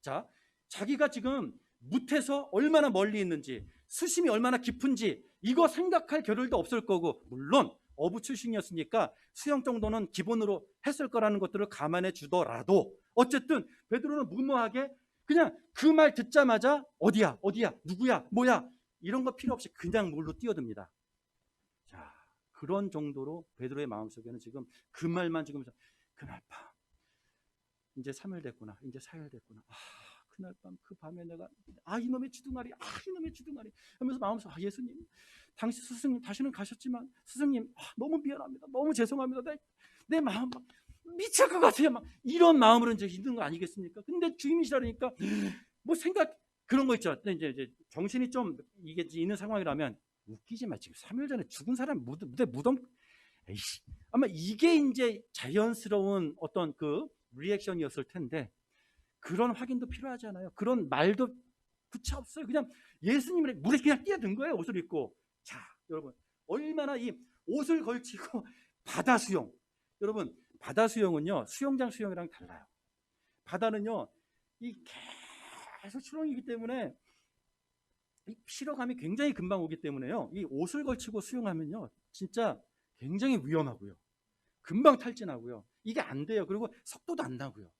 자, 자기가 지금 뭇에서 얼마나 멀리 있는지, 수심이 얼마나 깊은지 이거 생각할 겨를도 없을 거고, 물론 어부 출신이었으니까 수영 정도는 기본으로 했을 거라는 것들을 감안해 주더라도 어쨌든 베드로는 무모하게 그냥 그 말 듣자마자 어디야 누구야 뭐야 이런 거 필요 없이 그냥 물로 뛰어듭니다. 자, 그런 정도로 베드로의 마음속에는 지금 그 말만 지금 그날 밤 이제 3일 됐구나, 이제 4일 됐구나, 그날 밤 그 밤에 내가 이놈의 주둥아리 하면서 마음속에 예수님, 당시 스승님 다시는 가셨지만 스승님 너무 미안합니다, 너무 죄송합니다, 내 마음 막 미칠 것 같아요, 막 이런 마음으로 이제 있는 거 아니겠습니까? 근데 주님이시라니까 뭐 생각 그런 거 있죠. 이제 정신이 좀 이게 있는 상황이라면 웃기지 마, 지금 3일 전에 죽은 사람 무대 무덤, 에이씨, 아마 이게 이제 자연스러운 어떤 그 리액션이었을 텐데 그런 확인도 필요하지 않아요? 그런 말도 붙여 없어요. 그냥 예수님의 물에 그냥 뛰어든 거예요, 옷을 입고. 자, 여러분, 얼마나 이 옷을 걸치고 바다 수영. 여러분, 바다 수영은요, 수영장 수영이랑 달라요. 바다는요, 이 계속 출렁이기 때문에 이 피로감이 굉장히 금방 오기 때문에요. 이 옷을 걸치고 수영하면요, 진짜 굉장히 위험하고요. 금방 탈진하고요. 이게 안 돼요. 그리고 속도도 안 나고요.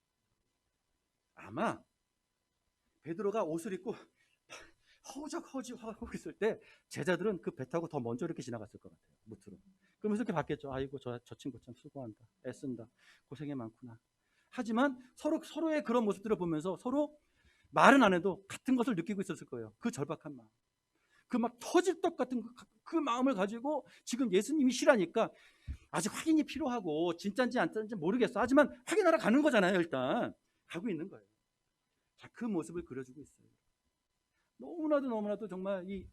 아마 베드로가 옷을 입고 허우적허우적하고 있을 때 제자들은 그 배 타고 더 먼저 이렇게 지나갔을 것 같아요. 무트로. 그러면서 이렇게 봤겠죠. 아이고 저 친구 참 수고한다, 애쓴다, 고생이 많구나. 하지만 서로의 그런 모습들을 보면서 서로 말은 안 해도 같은 것을 느끼고 있었을 거예요. 그 절박한 마음, 그 막 터질 것 같은 그 마음을 가지고 지금 예수님이시라니까 아직 확인이 필요하고 진짜인지 안 진짜인지 모르겠어. 하지만 확인하러 가는 거잖아요. 일단 가고 있는 거예요. 자, 그 모습을 그려주고 있어요. 너무나도 정말 이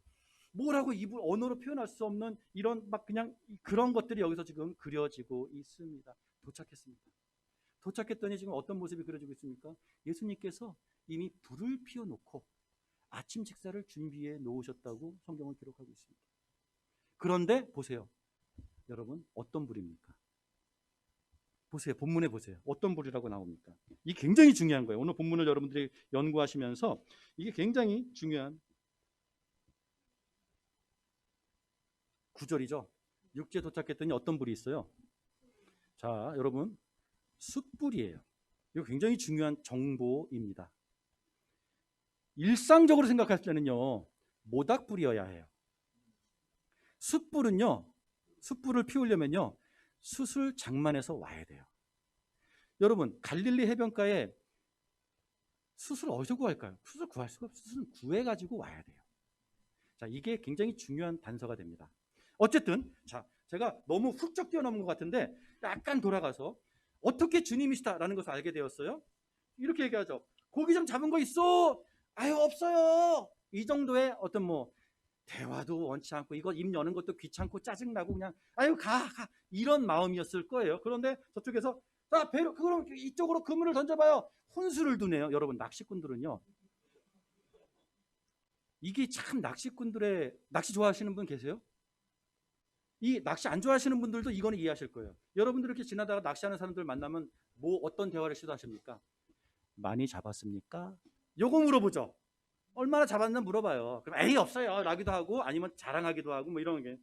뭐라고 입을 언어로 표현할 수 없는 이런 막 그냥 그런 것들이 여기서 지금 그려지고 있습니다. 도착했습니다. 도착했더니 지금 어떤 모습이 그려지고 있습니까? 예수님께서 이미 불을 피워놓고 아침 식사를 준비해 놓으셨다고 성경은 기록하고 있습니다. 그런데 보세요, 여러분, 어떤 불입니까? 보세요, 본문에 보세요. 어떤 불이라고 나옵니까? 이게 굉장히 중요한 거예요. 오늘 본문을 여러분들이 연구하시면서 이게 굉장히 중요한 구절이죠. 육지에 도착했더니 어떤 불이 있어요? 자, 여러분, 숯불이에요. 이거 굉장히 중요한 정보입니다. 일상적으로 생각할 때는요, 모닥불이어야 해요. 숯불은요, 숯불을 피우려면요, 숯을 장만해서 와야 돼요. 여러분, 갈릴리 해변가에 숯을 어디서 구할까요? 숯을 구할 수가 없어요. 숯을 구해가지고 와야 돼요. 자, 이게 굉장히 중요한 단서가 됩니다. 어쨌든, 자, 제가 너무 훌쩍 뛰어넘은 것 같은데 약간 돌아가서 어떻게 주님이시다라는 것을 알게 되었어요? 이렇게 얘기하죠. 고기 좀 잡은 거 있어? 아유, 없어요. 이 정도의 어떤 뭐 대화도 원치 않고 이거 입 여는 것도 귀찮고 짜증나고 그냥 아유 가 이런 마음이었을 거예요. 그런데 저쪽에서 자, 배로 그럼 이쪽으로 그물을 던져봐요. 혼수를 두네요. 여러분, 낚시꾼들은요, 이게 참 낚시꾼들의 낚시 좋아하시는 분 계세요? 이 낚시 안 좋아하시는 분들도 이거는 이해하실 거예요. 여러분들 이렇게 지나다가 낚시하는 사람들 만나면 뭐 어떤 대화를 시도하십니까? 많이 잡았습니까? 요거 물어보죠. 얼마나 잡았나 물어봐요. 그럼 에이 없어요 라기도 하고 아니면 자랑하기도 하고 뭐 이런 게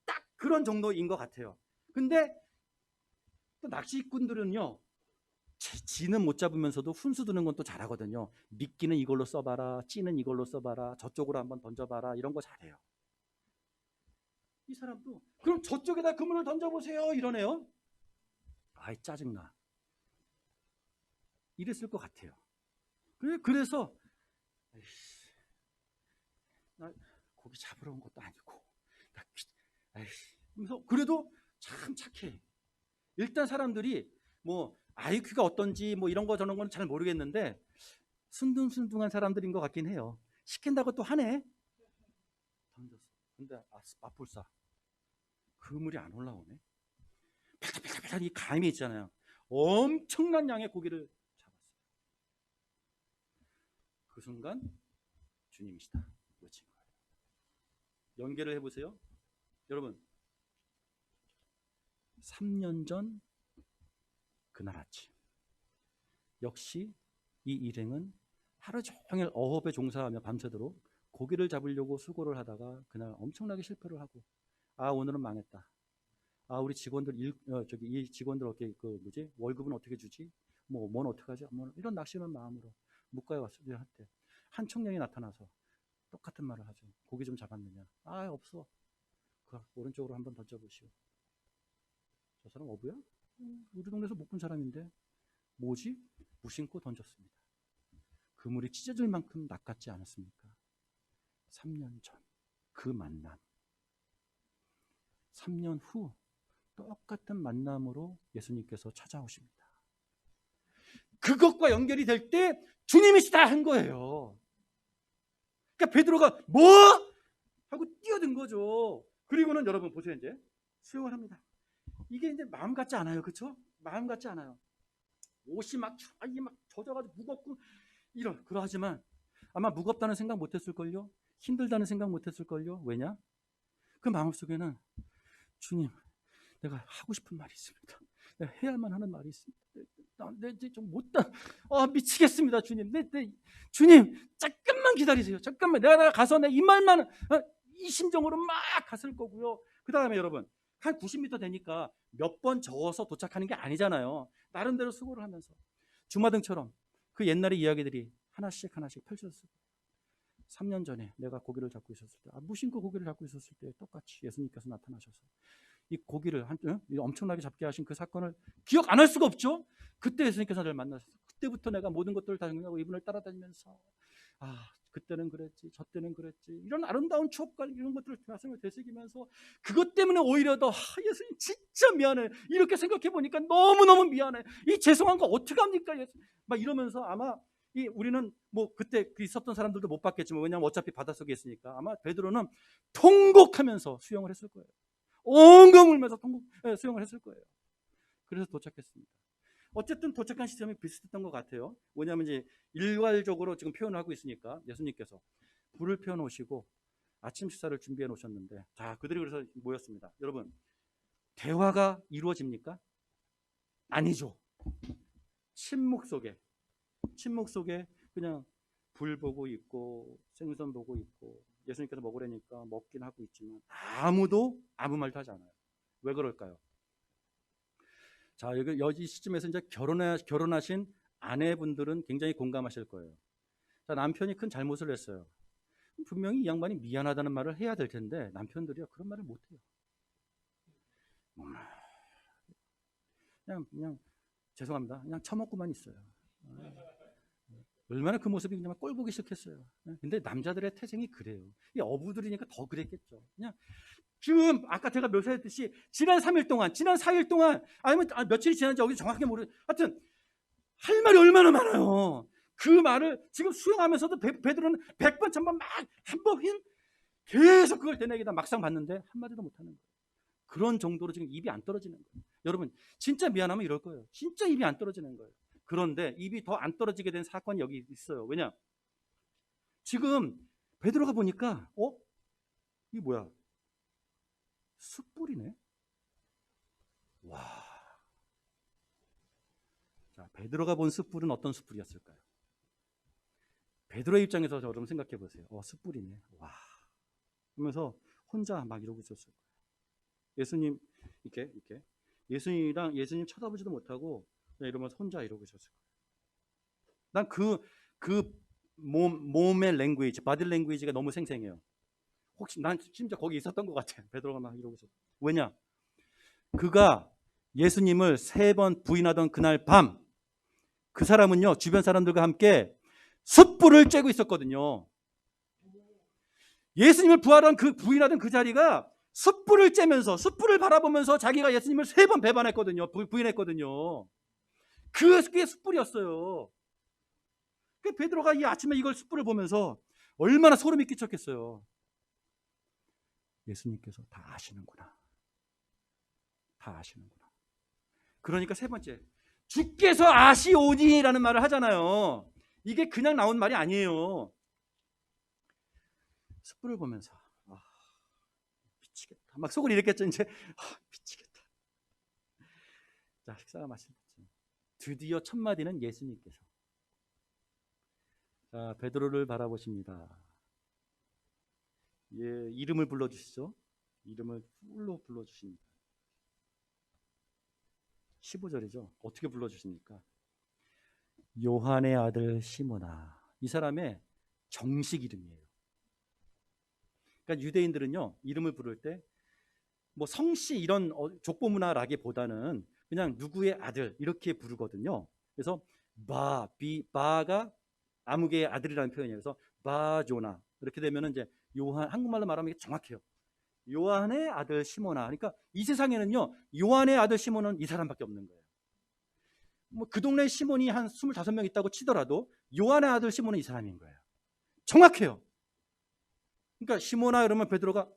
딱 그런 정도인 것 같아요. 근데 또 낚시꾼들은요, 지는 못 잡으면서도 훈수 두는 건 또 잘하거든요. 미끼는 이걸로 써봐라, 찌는 이걸로 써봐라, 저쪽으로 한번 던져봐라, 이런 거 잘해요. 이 사람도 그럼 저쪽에다 그물을 던져보세요 이러네요. 아이 짜증나. 이랬을 것 같아요. 그래서 에이씨, 나 고기 잡으러 온 것도 아니고 그래서 그래도 참 착해. 일단 사람들이 뭐 IQ가 어떤지 뭐 이런 거 저런 건 잘 모르겠는데 순둥순둥한 사람들인 것 같긴 해요. 시킨다고 또 하네. 던졌어. 근데 맞불사 그물이 안 올라오네. 팔짝팔짝팔짝 이 감이 있잖아요. 엄청난 양의 고기를 잡았어요. 그 순간 주님이시다 외친 거예요. 연계를 해보세요. 여러분 3년 전 그날 아침 역시 이 일행은 하루 종일 어업에 종사하며 밤새도록 고기를 잡으려고 수고를 하다가 그날 엄청나게 실패를 하고 오늘은 망했다. 우리 직원들 이 직원들 어떻게 월급은 어떻게 주지? 뭔 어떻게 하지? 뭐 이런 낙심한 마음으로 묵과에 왔을 때 한 청년이 나타나서 똑같은 말을 하죠. 고기 좀 잡았느냐? 없어. 그 오른쪽으로 한번 던져보시오. 저 사람 어부야? 우리 동네에서 못 본 사람인데 뭐지? 무심코 던졌습니다. 그물이 찢어질 만큼 낚았지 않았습니까? 3년 전 그 만남. 3년 후 똑같은 만남으로 예수님께서 찾아오십니다. 그것과 연결이 될 때 주님이시다 한 거예요. 그러니까 베드로가 뭐? 하고 뛰어든 거죠. 그리고는 여러분 보세요. 이제 수영을 합니다. 이게 이제 마음 같지 않아요. 그렇죠? 마음 같지 않아요. 옷이 막 젖어가지고 무겁고 그러하지만 아마 무겁다는 생각 못했을걸요. 힘들다는 생각 못했을걸요. 왜냐? 그 마음속에는 주님, 내가 하고 싶은 말이 있습니다. 내가 해야만 하는 말이 있습니다. 좀 못다. 미치겠습니다, 주님. 주님, 잠깐만 기다리세요. 잠깐만. 내가 가서 이 말만 이 심정으로 막 갔을 거고요. 그 다음에 여러분 한 90m 되니까 몇 번 저어서 도착하는 게 아니잖아요. 나름대로 수고를 하면서 주마등처럼 그 옛날의 이야기들이 하나씩 펼쳐졌어요. 3년 전에 내가 고기를 잡고 있었을 때, 무심코 고기를 잡고 있었을 때 똑같이 예수님께서 나타나셔서 이 고기를 엄청나게 잡게 하신 그 사건을 기억 안 할 수가 없죠. 그때 예수님께서 나를 만나셔서 그때부터 내가 모든 것들을 다 정리하고 이분을 따라다니면서 그때는 그랬지, 저 때는 그랬지, 이런 아름다운 추억과 이런 것들을 가슴에 되새기면서 그것 때문에 오히려 더 예수님 진짜 미안해, 이렇게 생각해 보니까 너무너무 미안해, 이 죄송한 거 어떡합니까 예수님, 막 이러면서 아마 우리는 뭐 그때 있었던 사람들도 못 봤겠지만 왜냐하면 어차피 바닷속에 있으니까 아마 베드로는 통곡하면서 수영을 했을 거예요. 엉엉 울면서 수영을 했을 거예요. 그래서 도착했습니다. 어쨌든 도착한 시점이 비슷했던 것 같아요. 뭐냐면 이제 일괄적으로 지금 표현을 하고 있으니까 예수님께서 불을 피워 놓으시고 아침 식사를 준비해 놓으셨는데 그들이 그래서 모였습니다. 여러분 대화가 이루어집니까? 아니죠. 침묵 속에 그냥 불 보고 있고 생선 보고 있고 예수님께서 먹으라니까 먹긴 하고 있지만 아무도 아무 말도 하지 않아요. 왜 그럴까요? 여기 시점에서 이제 결혼하신 아내분들은 굉장히 공감하실 거예요. 남편이 큰 잘못을 했어요. 분명히 이 양반이 미안하다는 말을 해야 될 텐데 남편들이요 그런 말을 못 해요. 그냥 죄송합니다. 그냥 처먹고만 있어요. 얼마나 그 모습이 그냥 꼴 보기 싫겠어요. 근데 남자들의 태생이 그래요. 이 어부들이니까 더 그랬겠죠. 그냥 지금 아까 제가 묘사했듯이 지난 3일 동안, 지난 4일 동안, 아니면 며칠이 지난지 여기 정확하게 하여튼 할 말이 얼마나 많아요. 그 말을 지금 수영하면서도 베드로는 100번, 1000번 막 한 번 계속 그걸 되뇌기다 막상 봤는데 한마디도 못하는 거예요. 그런 정도로 지금 입이 안 떨어지는 거예요. 여러분 진짜 미안하면 이럴 거예요. 진짜 입이 안 떨어지는 거예요. 그런데 입이 더 안 떨어지게 된 사건이 여기 있어요. 왜냐? 지금 베드로가 보니까 이게 뭐야? 숯불이네. 와. 자, 베드로가 본 숯불은 어떤 숯불이었을까요? 베드로의 입장에서 여러분 생각해 보세요. 숯불이네. 와. 그러면서 혼자 막 이러고 있었어요. 예수님 이렇게 예수님이랑 예수님 쳐다보지도 못하고 그냥 이러면서 혼자 이러고 있었어요. 난 그 몸의 랭귀지, 바디 랭귀지가 너무 생생해요. 혹시 난 심지어 거기 있었던 것 같아. 베드로가 막 이러고 있었어. 왜냐? 그가 예수님을 3번 부인하던 그날 밤, 그 사람은요 주변 사람들과 함께 숯불을 쬐고 있었거든요. 예수님을 부인하던 그 자리가 숯불을 쬐면서 숯불을 바라보면서 자기가 예수님을 3번 배반했거든요. 부인했거든요. 그게 숯불이었어요. 그 베드로가 이 아침에 이걸 숯불을 보면서 얼마나 소름이 끼쳤겠어요. 예수님께서 다 아시는구나. 다 아시는구나. 그러니까 3번째, 주께서 아시오니라는 말을 하잖아요. 이게 그냥 나온 말이 아니에요. 숯불을 보면서 미치겠다. 막 속을 이랬겠죠. 이제 미치겠다. 자, 식사가 마쳤죠. 드디어 첫 마디는 예수님께서. 자, 베드로를 바라보십니다. 예, 이름을 불러주시죠. 이름을 풀로 불러주십니다. 15절이죠. 어떻게 불러주십니까? 요한의 아들 시몬아. 이 사람의 정식 이름이에요. 그러니까 유대인들은요, 이름을 부를 때 뭐 성씨 이런 족보문화라기보다는 그냥 누구의 아들 이렇게 부르거든요. 그래서 바가 아무개의 아들이라는 표현이에요. 그래서 바조나 이렇게 되면은 이제 요한, 한국말로 말하면 이게 정확해요. 요한의 아들 시몬아. 그러니까 이 세상에는요, 요한의 아들 시몬은 이 사람밖에 없는 거예요. 뭐 그 동네 시몬이 한 25명 있다고 치더라도 요한의 아들 시몬은 이 사람인 거예요. 정확해요. 그러니까 시몬아 이러면 베드로가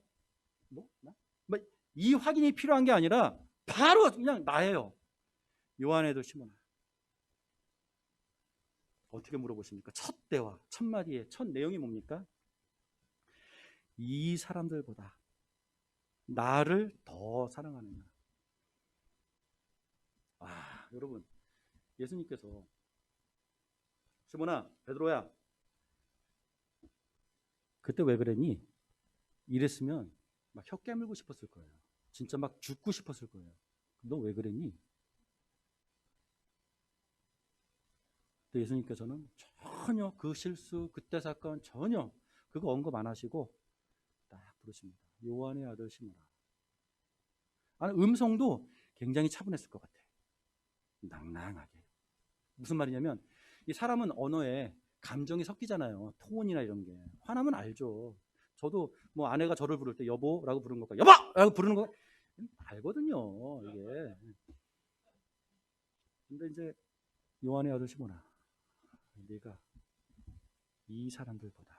이 확인이 필요한 게 아니라 바로 그냥 나예요. 요한의 아들 시몬아. 어떻게 물어보십니까? 첫 대화, 첫 마디의 첫 내용이 뭡니까? 이 사람들보다 나를 더 사랑하느냐. 여러분, 예수님께서 시몬아, 베드로야, 그때 왜 그랬니? 이랬으면 막 혀 깨물고 싶었을 거예요. 진짜 막 죽고 싶었을 거예요. 너 왜 그랬니? 근데 예수님께서는 전혀 그 실수, 그때 사건 전혀 그거 언급 안 하시고 딱 부르십니다. 요한의 아들 시몬아. 음성도 굉장히 차분했을 것 같아. 낭낭하게. 무슨 말이냐면 이 사람은 언어에 감정이 섞이잖아요. 톤이나 이런 게. 화나면 알죠. 저도 뭐 아내가 저를 부를 때 여보라고 부르는 것과 여보라고 부르는 거 알거든요. 이게. 근데 이제 요한의 아들 시몬아, 네가 이 사람들보다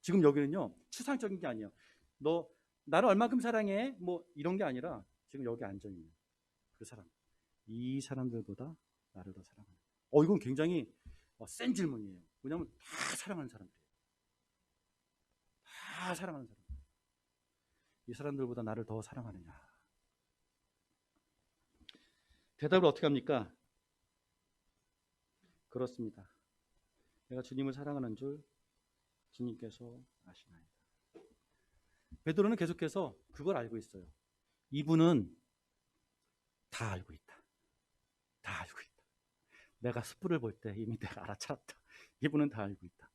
지금 여기는요 추상적인 게 아니에요. 너 나를 얼마큼 사랑해? 뭐 이런 게 아니라 지금 여기 앉아 있는 그 사람, 이 사람들보다 나를 더 사랑하는. 이건 굉장히 센 질문이에요. 왜냐하면 다 사랑하는 사람들이에요. 다 사랑하는 사람. 이 사람들보다 나를 더 사랑하느냐? 대답을 어떻게 합니까? 그렇습니다. 내가 주님을 사랑하는 줄 주님께서 아시나이다. 베드로는 계속해서 그걸 알고 있어요. 이분은 다 알고 있다. 다 알고 있다. 내가 숯불을 볼 때 이미 내가 알아차렸다. 이분은 다 알고 있다.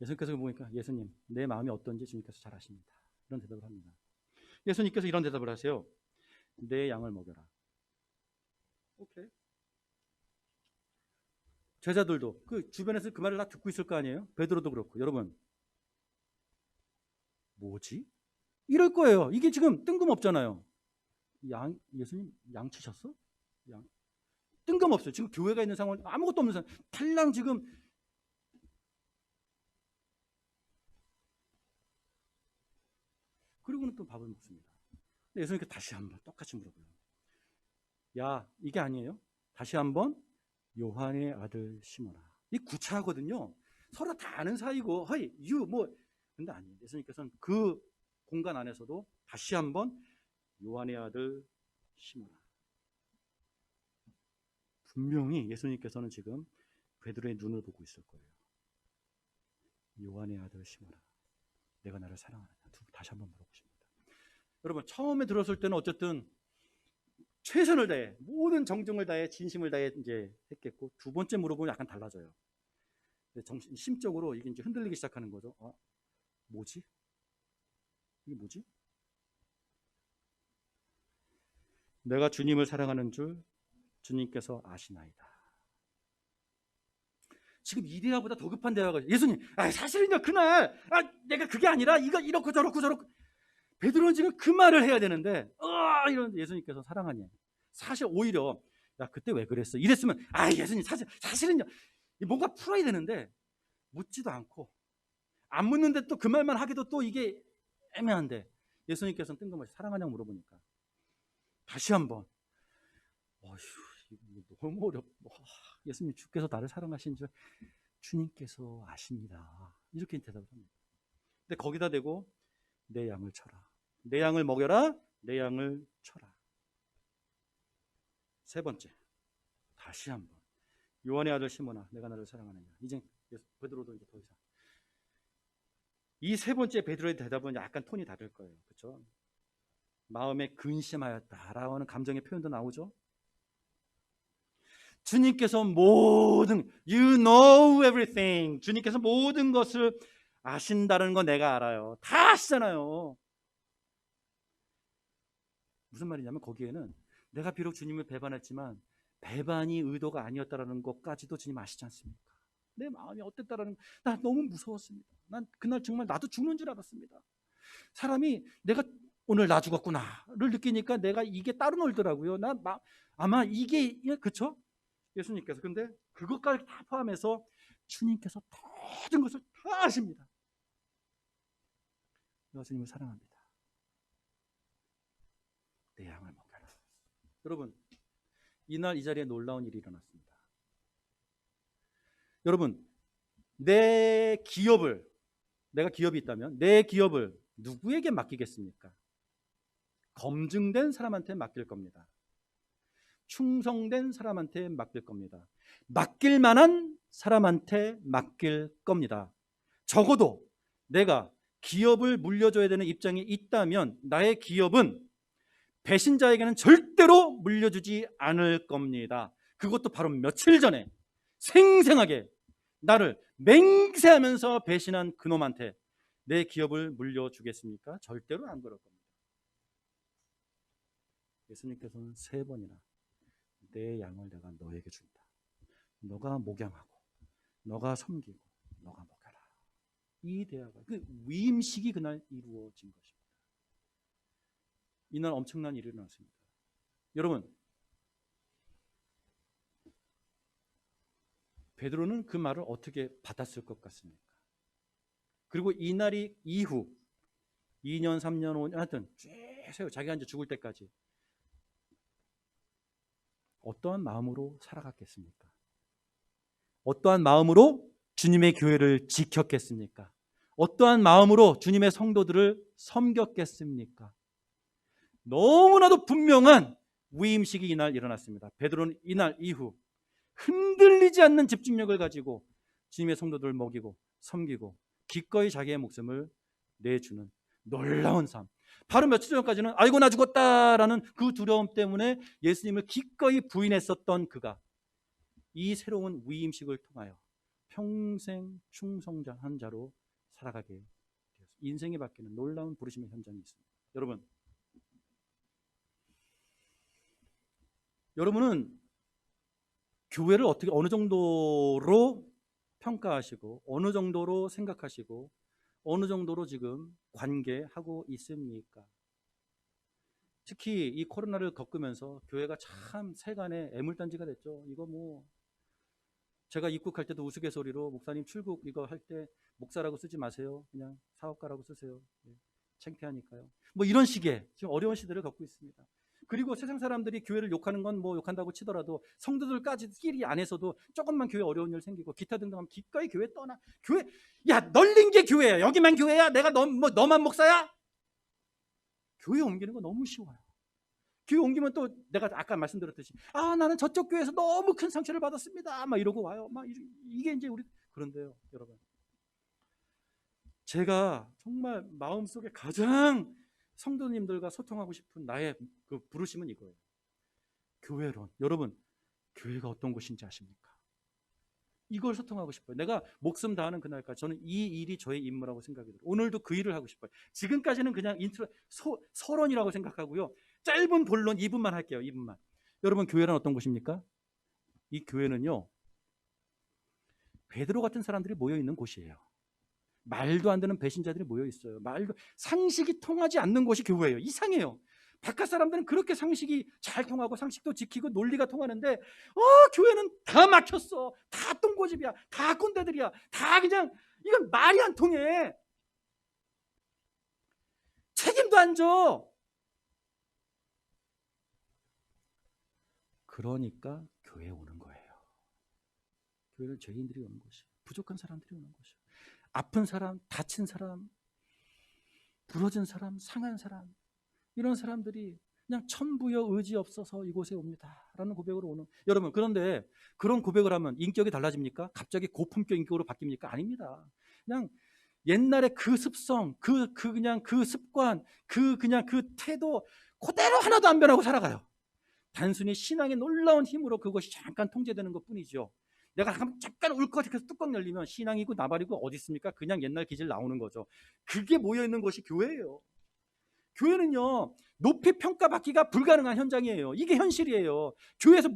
예수님께서 보니까 예수님, 내 마음이 어떤지 주님께서 잘 아십니다. 이런 대답을 합니다. 예수님께서 이런 대답을 하세요. 내 양을 먹여라. 오케이. 제자들도 그 주변에서 그 말을 다 듣고 있을 거 아니에요? 베드로도 그렇고. 여러분, 뭐지? 이럴 거예요. 이게 지금 뜬금없잖아요. 예수님 양 치셨어? 뜬금없어요. 지금 교회가 있는 상황, 아무것도 없는 상황, 탈랑 지금. 그리고는 또 밥을 먹습니다. 예수님께 다시 한번 똑같이 물어봐요. 야, 이게 아니에요? 다시 한번 요한의 아들 시몬아. 이 구차하거든요. 서로 다 아는 사이고, 허이, 근데 아니에요. 예수님께서는 그 공간 안에서도 다시 한번 요한의 아들 시몬아. 분명히 예수님께서는 지금 베드로의 눈을 보고 있을 거예요. 요한의 아들 시몬아, 내가 나를 사랑하느냐? 다시 한번 물어보십니다. 여러분, 처음에 들었을 때는 어쨌든 최선을 다해, 모든 정성을 다해, 진심을 다해 이제 했겠고, 두 번째 물어보면 약간 달라져요. 심적으로 이게 이제 흔들리기 시작하는 거죠. 뭐지? 이게 뭐지? 내가 주님을 사랑하는 줄 주님께서 아시나이다. 지금 이 대화보다 더 급한 대화가, 예수님, 사실은요 그날 내가 그게 아니라 이거 이렇고 저렇고 베드로는 지금 그 말을 해야 되는데 이런 예수님께서 사랑하냐. 사실 오히려 그때 왜 그랬어? 이랬으면 예수님 사실은요 뭔가 풀어야 되는데 묻지도 않고 안 묻는데 또 그 말만 하기도 또 이게 애매한데 예수님께서는 뜬금없이 사랑하냐고 물어보니까 다시 한번 너무 어렵고 예수님 주께서 나를 사랑하신 줄 주님께서 아십니다. 이렇게 대답을 합니다. 근데 거기다 대고 내 양을 쳐라. 내 양을 먹여라. 내 양을 쳐라. 세 번째, 다시 한번 요한의 아들 시몬아, 내가 나를 사랑하느냐. 이제 베드로도 이제 더 이상 이 세 번째 베드로의 대답은 약간 톤이 다를 거예요. 그렇죠? 마음에 근심하였다라고 하는 감정의 표현도 나오죠. 주님께서 모든 you know everything, 주님께서 모든 것을 아신다는 거 내가 알아요. 다 아시잖아요. 무슨 말이냐면 거기에는 내가 비록 주님을 배반했지만 배반이 의도가 아니었다라는 것까지도 주님 아시지 않습니까? 내 마음이 어땠다라는, 나 너무 무서웠습니다. 난 그날 정말 나도 죽는 줄 알았습니다. 사람이 내가 오늘 나 죽었구나를 느끼니까 내가 이게 따로 놀더라고요. 아마 이게 그쵸? 예수님께서. 근데 그것까지 다 포함해서 주님께서 모든 것을 다 아십니다. 내가 주님을 사랑합니다. 내 양을 먹여라. 여러분, 이날 이 자리에 놀라운 일이 일어났습니다. 여러분, 내가 기업이 있다면 내 기업을 누구에게 맡기겠습니까? 검증된 사람한테 맡길 겁니다. 충성된 사람한테 맡길 겁니다. 맡길 만한 사람한테 맡길 겁니다. 적어도 내가 기업을 물려줘야 되는 입장이 있다면 나의 기업은 배신자에게는 절대로 물려주지 않을 겁니다. 그것도 바로 며칠 전에 생생하게 나를 맹세하면서 배신한 그놈한테 내 기업을 물려주겠습니까? 절대로 안 그럴 겁니다. 예수님께서는 3번이나 내 양을 내가 너에게 준다. 너가 목양하고 너가 섬기고 너가 먹여라. 이 대화가, 그 위임식이 그날 이루어진 것입니다. 이날 엄청난 일이 일어났습니다. 여러분, 베드로는 그 말을 어떻게 받았을 것 같습니까? 그리고 이 날이 이후 2년, 3년, 5년 하여튼 쭉 자기가 이제 죽을 때까지 어떠한 마음으로 살아갔겠습니까? 어떠한 마음으로 주님의 교회를 지켰겠습니까? 어떠한 마음으로 주님의 성도들을 섬겼겠습니까? 너무나도 분명한 위임식이 이날 일어났습니다. 베드로는 이날 이후 흔들리지 않는 집중력을 가지고 주님의 성도들을 먹이고 섬기고 기꺼이 자기의 목숨을 내주는 놀라운 삶. 바로 며칠 전까지는 아이고 나 죽었다라는 그 두려움 때문에 예수님을 기꺼이 부인했었던 그가 이 새로운 위임식을 통하여 평생 충성한 자로 살아가게 되었습니다. 인생이 바뀌는 놀라운 부르심의 현장이 있습니다. 여러분은 교회를 어떻게 어느 정도로 평가하시고 어느 정도로 생각하시고 어느 정도로 지금 관계하고 있습니까? 특히 이 코로나를 겪으면서 교회가 참 세간의 애물단지가 됐죠. 이거 뭐 제가 입국할 때도 우스갯소리로 목사님 출국 이거 할 때 목사라고 쓰지 마세요. 그냥 사업가라고 쓰세요. 창피하니까요. 뭐 이런 식의 지금 어려운 시대를 겪고 있습니다. 그리고 세상 사람들이 교회를 욕하는 건 뭐 욕한다고 치더라도 성도들까지끼리 안에서도 조금만 교회 어려운 일 생기고 기타 등등 하면 기꺼이 교회 떠나. 교회, 야 널린 게 교회야. 여기만 교회야. 내가 너만 목사야? 교회 옮기는 거 너무 쉬워요. 교회 옮기면 또 내가 아까 말씀드렸듯이 나는 저쪽 교회에서 너무 큰 상처를 받았습니다. 막 이러고 와요. 막 이게 이제 우리 그런데요, 여러분. 제가 정말 마음속에 가장 성도님들과 소통하고 싶은 나의 그 부르심은 이거예요. 교회론. 여러분, 교회가 어떤 곳인지 아십니까? 이걸 소통하고 싶어요. 내가 목숨 다하는 그날까지 저는 이 일이 저의 임무라고 생각이 들어요. 오늘도 그 일을 하고 싶어요. 지금까지는 그냥 서론이라고 생각하고요. 짧은 본론 2분만 할게요. 2분만. 여러분, 교회는 어떤 곳입니까? 이 교회는요, 베드로 같은 사람들이 모여 있는 곳이에요. 말도 안 되는 배신자들이 모여 있어요. 상식이 통하지 않는 곳이 교회예요. 이상해요. 바깥 사람들은 그렇게 상식이 잘 통하고 상식도 지키고 논리가 통하는데 교회는 다 막혔어. 다 똥고집이야. 다 꼰대들이야. 다 그냥 이건 말이 안 통해. 책임도 안 져. 그러니까 교회에 오는 거예요. 교회는 죄인들이 오는 것이에요. 부족한 사람들이 오는 것이에요. 아픈 사람, 다친 사람, 부러진 사람, 상한 사람, 이런 사람들이 그냥 천부여 의지 없어서 이곳에 옵니다 라는 고백으로 오는. 여러분, 그런데 그런 고백을 하면 인격이 달라집니까? 갑자기 고품격 인격으로 바뀝니까? 아닙니다. 그냥 옛날에 그 습성, 그냥 그 습관, 그냥 그 태도 그대로 하나도 안 변하고 살아가요. 단순히 신앙의 놀라운 힘으로 그것이 잠깐 통제되는 것 뿐이죠. 내가 잠깐 울컥해서 뚜껑 열리면 신앙이고 나발이고 어디 있습니까? 그냥 옛날 기질 나오는 거죠. 그게 모여있는 것이 교회예요. 교회는요, 높이 평가받기가 불가능한 현장이에요. 이게 현실이에요. 교회에서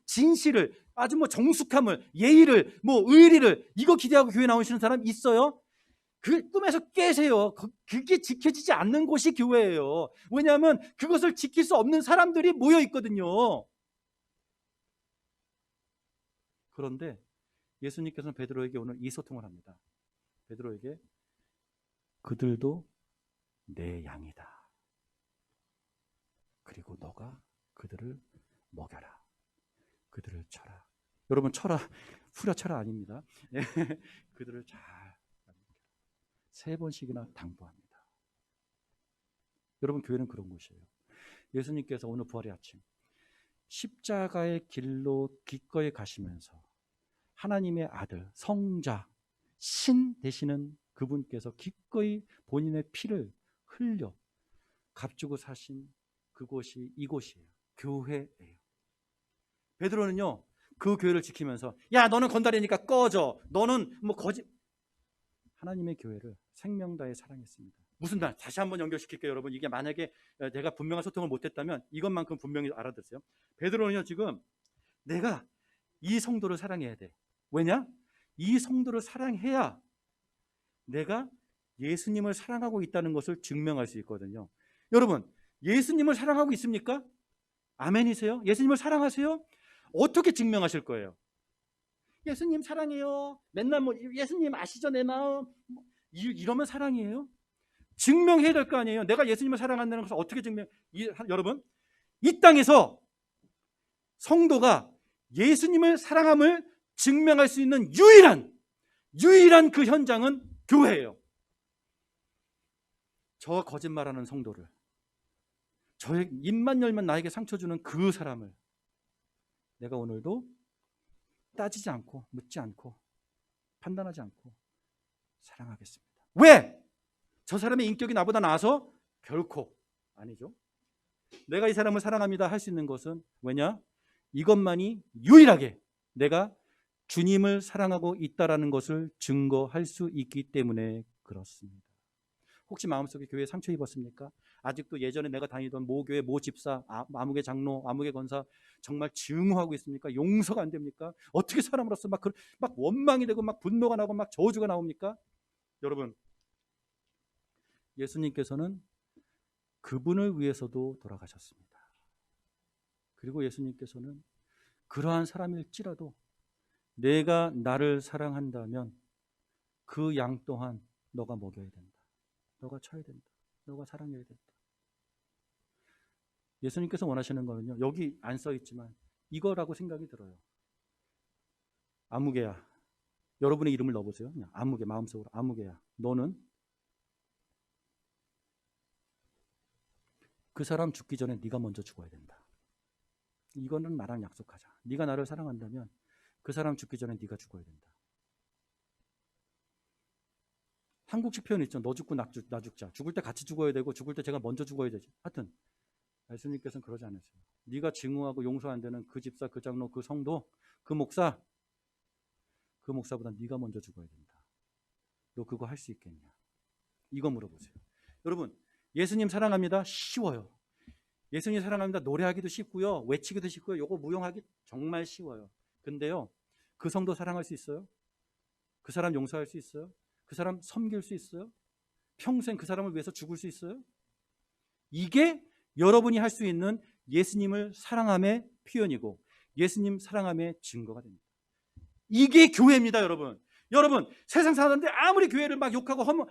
진실을, 아주 정숙함을, 예의를, 의리를, 이거 기대하고 교회 나오시는 사람 있어요? 그 꿈에서 깨세요. 그게 지켜지지 않는 곳이 교회예요. 왜냐하면 그것을 지킬 수 없는 사람들이 모여 있거든요. 그런데 예수님께서는 베드로에게 오늘 이 소통을 합니다. 베드로에게 그들도 내 양이다. 그리고 너가 그들을 먹여라. 그들을 쳐라. 여러분, 쳐라, 후려쳐라 아닙니다. 그들을 잘 3번씩이나 당부합니다. 여러분, 교회는 그런 곳이에요. 예수님께서 오늘 부활의 아침 십자가의 길로 기꺼이 가시면서 하나님의 아들, 성자, 신 되시는 그분께서 기꺼이 본인의 피를 흘려 값주고 사신 그곳이 이곳이에요. 교회예요. 베드로는요, 그 교회를 지키면서 야, 너는 건달이니까 꺼져. 너는 거짓. 하나님의 교회를 생명 다해 사랑했습니다. 무슨 말? 다시 한번 연결시킬게요, 여러분. 이게 만약에 내가 분명한 소통을 못했다면 이것만큼 분명히 알아들으세요. 베드로는요, 지금 내가 이 성도를 사랑해야 돼. 왜냐? 이 성도를 사랑해야 내가 예수님을 사랑하고 있다는 것을 증명할 수 있거든요. 여러분, 예수님을 사랑하고 있습니까? 아멘이세요? 예수님을 사랑하세요? 어떻게 증명하실 거예요? 예수님 사랑해요. 맨날 예수님 아시죠, 내 마음. 이러면 사랑이에요? 증명해야 될 거 아니에요. 내가 예수님을 사랑한다는 것을 어떻게 여러분, 이 땅에서 성도가 예수님을 사랑함을 증명할 수 있는 유일한 그 현장은 교회예요. 저 거짓말하는 성도를, 저의 입만 열면 나에게 상처 주는 그 사람을 내가 오늘도 따지지 않고 묻지 않고 판단하지 않고 사랑하겠습니다. 왜? 저 사람의 인격이 나보다 나아서? 결코 아니죠. 내가 이 사람을 사랑합니다 할 수 있는 것은 왜냐? 이것만이 유일하게 내가 주님을 사랑하고 있다라는 것을 증거할 수 있기 때문에 그렇습니다. 혹시 마음속에 교회에 상처 입었습니까? 아직도 예전에 내가 다니던 모교회, 모집사, 아무개 장로, 아무개 권사 정말 증오하고 있습니까? 용서가 안 됩니까? 어떻게 사람으로서 막 원망이 되고 막 분노가 나고 막 저주가 나옵니까? 여러분, 예수님께서는 그분을 위해서도 돌아가셨습니다. 그리고 예수님께서는 그러한 사람일지라도 내가 나를 사랑한다면 그 양 또한 너가 먹여야 된다. 너가 쳐야 된다. 너가 사랑해야 된다. 예수님께서 원하시는 거는요, 여기 안 써 있지만 이거라고 생각이 들어요. 아무개야, 여러분의 이름을 넣어보세요. 그냥 아무개, 마음속으로 아무개야, 너는 그 사람 죽기 전에 네가 먼저 죽어야 된다. 이거는 나랑 약속하자. 네가 나를 사랑한다면 그 사람 죽기 전에 네가 죽어야 된다. 한국식 표현 있죠. 너 죽고 나 죽자. 죽을 때 같이 죽어야 되고 죽을 때 제가 먼저 죽어야 되지. 하여튼 예수님께서는 그러지 않으세요. 네가 증오하고 용서 안 되는 그 집사, 그 장로, 그 성도, 그 목사, 그 목사보다 네가 먼저 죽어야 된다. 너 그거 할 수 있겠냐? 이거 물어보세요. 여러분, 예수님 사랑합니다. 쉬워요. 예수님 사랑합니다. 노래하기도 쉽고요. 외치기도 쉽고요. 요거 무용하기 정말 쉬워요. 근데요, 그 성도 사랑할 수 있어요? 그 사람 용서할 수 있어요? 그 사람 섬길 수 있어요? 평생 그 사람을 위해서 죽을 수 있어요? 이게 여러분이 할 수 있는 예수님을 사랑함의 표현이고 예수님 사랑함의 증거가 됩니다. 이게 교회입니다, 여러분. 여러분, 세상 사람들 아무리 교회를 막 욕하고 허물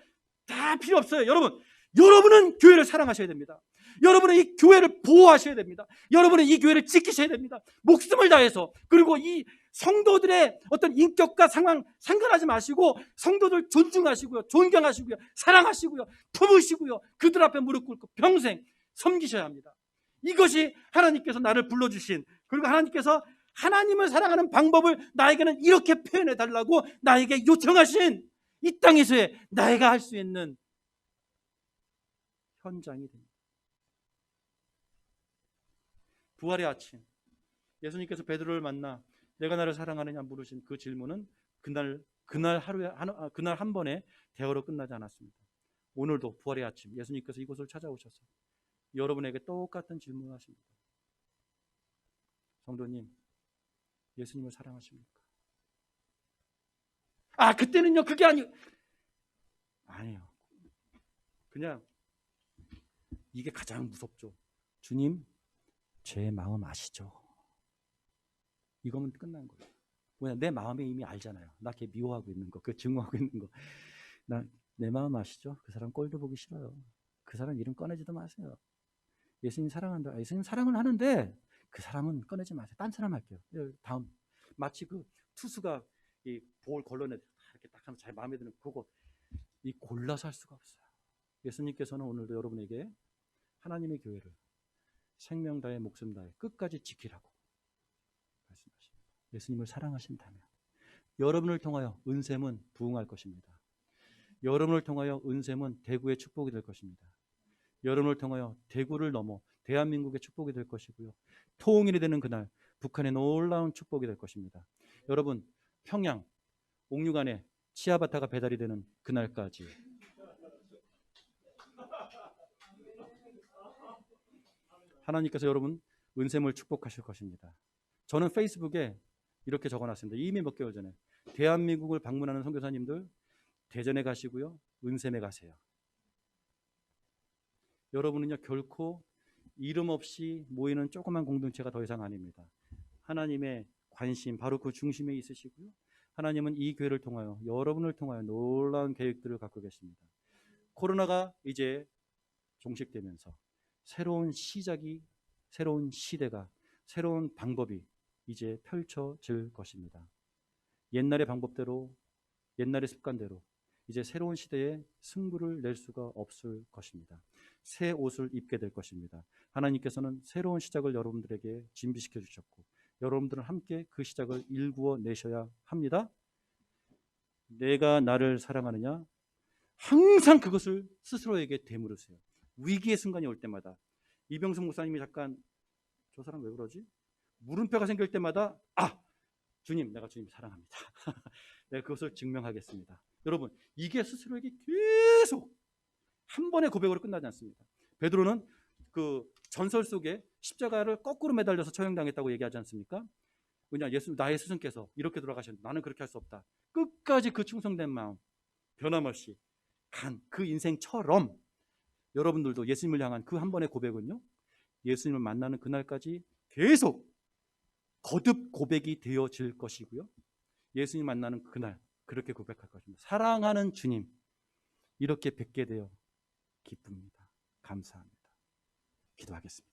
다 필요 없어요. 여러분은 교회를 사랑하셔야 됩니다. 여러분은 이 교회를 보호하셔야 됩니다. 여러분은 이 교회를 지키셔야 됩니다. 목숨을 다해서. 그리고 이 성도들의 어떤 인격과 상황 상관하지 마시고 성도들 존중하시고요, 존경하시고요, 사랑하시고요, 품으시고요, 그들 앞에 무릎 꿇고 평생 섬기셔야 합니다. 이것이 하나님께서 나를 불러주신, 그리고 하나님께서 하나님을 사랑하는 방법을 나에게는 이렇게 표현해 달라고 나에게 요청하신 이 땅에서의 나이가 할 수 있는 현장이 됩니다. 부활의 아침, 예수님께서 베드로를 만나 내가 나를 사랑하느냐 물으신 그 질문은 그날 한 번에 대화로 끝나지 않았습니다. 오늘도 부활의 아침 예수님께서 이곳을 찾아오셔서 여러분에게 똑같은 질문을 하십니다. 성도님, 예수님을 사랑하십니까? 그때는요, 그게 아니에요. 그냥 이게 가장 무섭죠. 주님, 제 마음 아시죠? 이거면 끝난 거예요. 뭐냐, 내 마음에 이미 알잖아요. 나 걔 미워하고 있는 거, 그 증오하고 있는 거. 내 마음 아시죠? 그 사람 꼴도 보기 싫어요. 그 사람 이름 꺼내지도 마세요. 예수님 사랑한다. 예수님 사랑을 하는데 그 사람은 꺼내지 마세요. 딴 사람 할게요. 다음. 마치 그 투수가 이 볼 걸러내 이렇게 딱 하면 잘 마음에 드는 그거 이 골라서 할 수가 없어요. 예수님께서는 오늘도 여러분에게 하나님의 교회를 생명 다해 목숨 다해 끝까지 지키라고 말씀하십니다. 예수님을 사랑하신다면 여러분을 통하여 은샘은 부흥할 것입니다. 여러분을 통하여 은샘은 대구의 축복이 될 것입니다. 여러분을 통하여 대구를 넘어 대한민국의 축복이 될 것이고요. 통일이 되는 그날 북한의 놀라운 축복이 될 것입니다. 여러분, 평양 옥류관에 치아바타가 배달이 되는 그날까지 하나님께서 여러분 은샘을 축복하실 것입니다. 저는 페이스북에 이렇게 적어놨습니다. 이미 몇 개월 전에 대한민국을 방문하는 선교사님들 대전에 가시고요, 은샘에 가세요. 여러분은요 결코 이름 없이 모이는 조그만 공동체가 더 이상 아닙니다. 하나님의 관심 바로 그 중심에 있으시고요, 하나님은 이 교회를 통하여 여러분을 통하여 놀라운 계획들을 갖고 계십니다. 코로나가 이제 종식되면서 새로운 시작이, 새로운 시대가, 새로운 방법이 이제 펼쳐질 것입니다. 옛날의 방법대로, 옛날의 습관대로 이제 새로운 시대에 승부를 낼 수가 없을 것입니다. 새 옷을 입게 될 것입니다. 하나님께서는 새로운 시작을 여러분들에게 준비시켜 주셨고 여러분들은 함께 그 시작을 일구어 내셔야 합니다. 내가 나를 사랑하느냐? 항상 그것을 스스로에게 되물으세요. 위기의 순간이 올 때마다. 이병숙 목사님이 잠깐 저 사람 왜 그러지? 물음표가 생길 때마다 주님, 내가 주님 사랑합니다. 내가 그것을 증명하겠습니다. 여러분, 이게 스스로에게 계속 한 번의 고백으로 끝나지 않습니다. 베드로는 그 전설 속에 십자가를 거꾸로 매달려서 처형당했다고 얘기하지 않습니까? 왜냐, 나의 스승께서 이렇게 돌아가셨는데 나는 그렇게 할 수 없다. 끝까지 그 충성된 마음 변함없이 간 그 인생처럼 여러분들도 예수님을 향한 그 한 번의 고백은요, 예수님을 만나는 그날까지 계속 거듭 고백이 되어질 것이고요, 예수님 만나는 그날 그렇게 고백할 것입니다. 사랑하는 주님, 이렇게 뵙게 되어 기쁩니다. 감사합니다. 기도하겠습니다.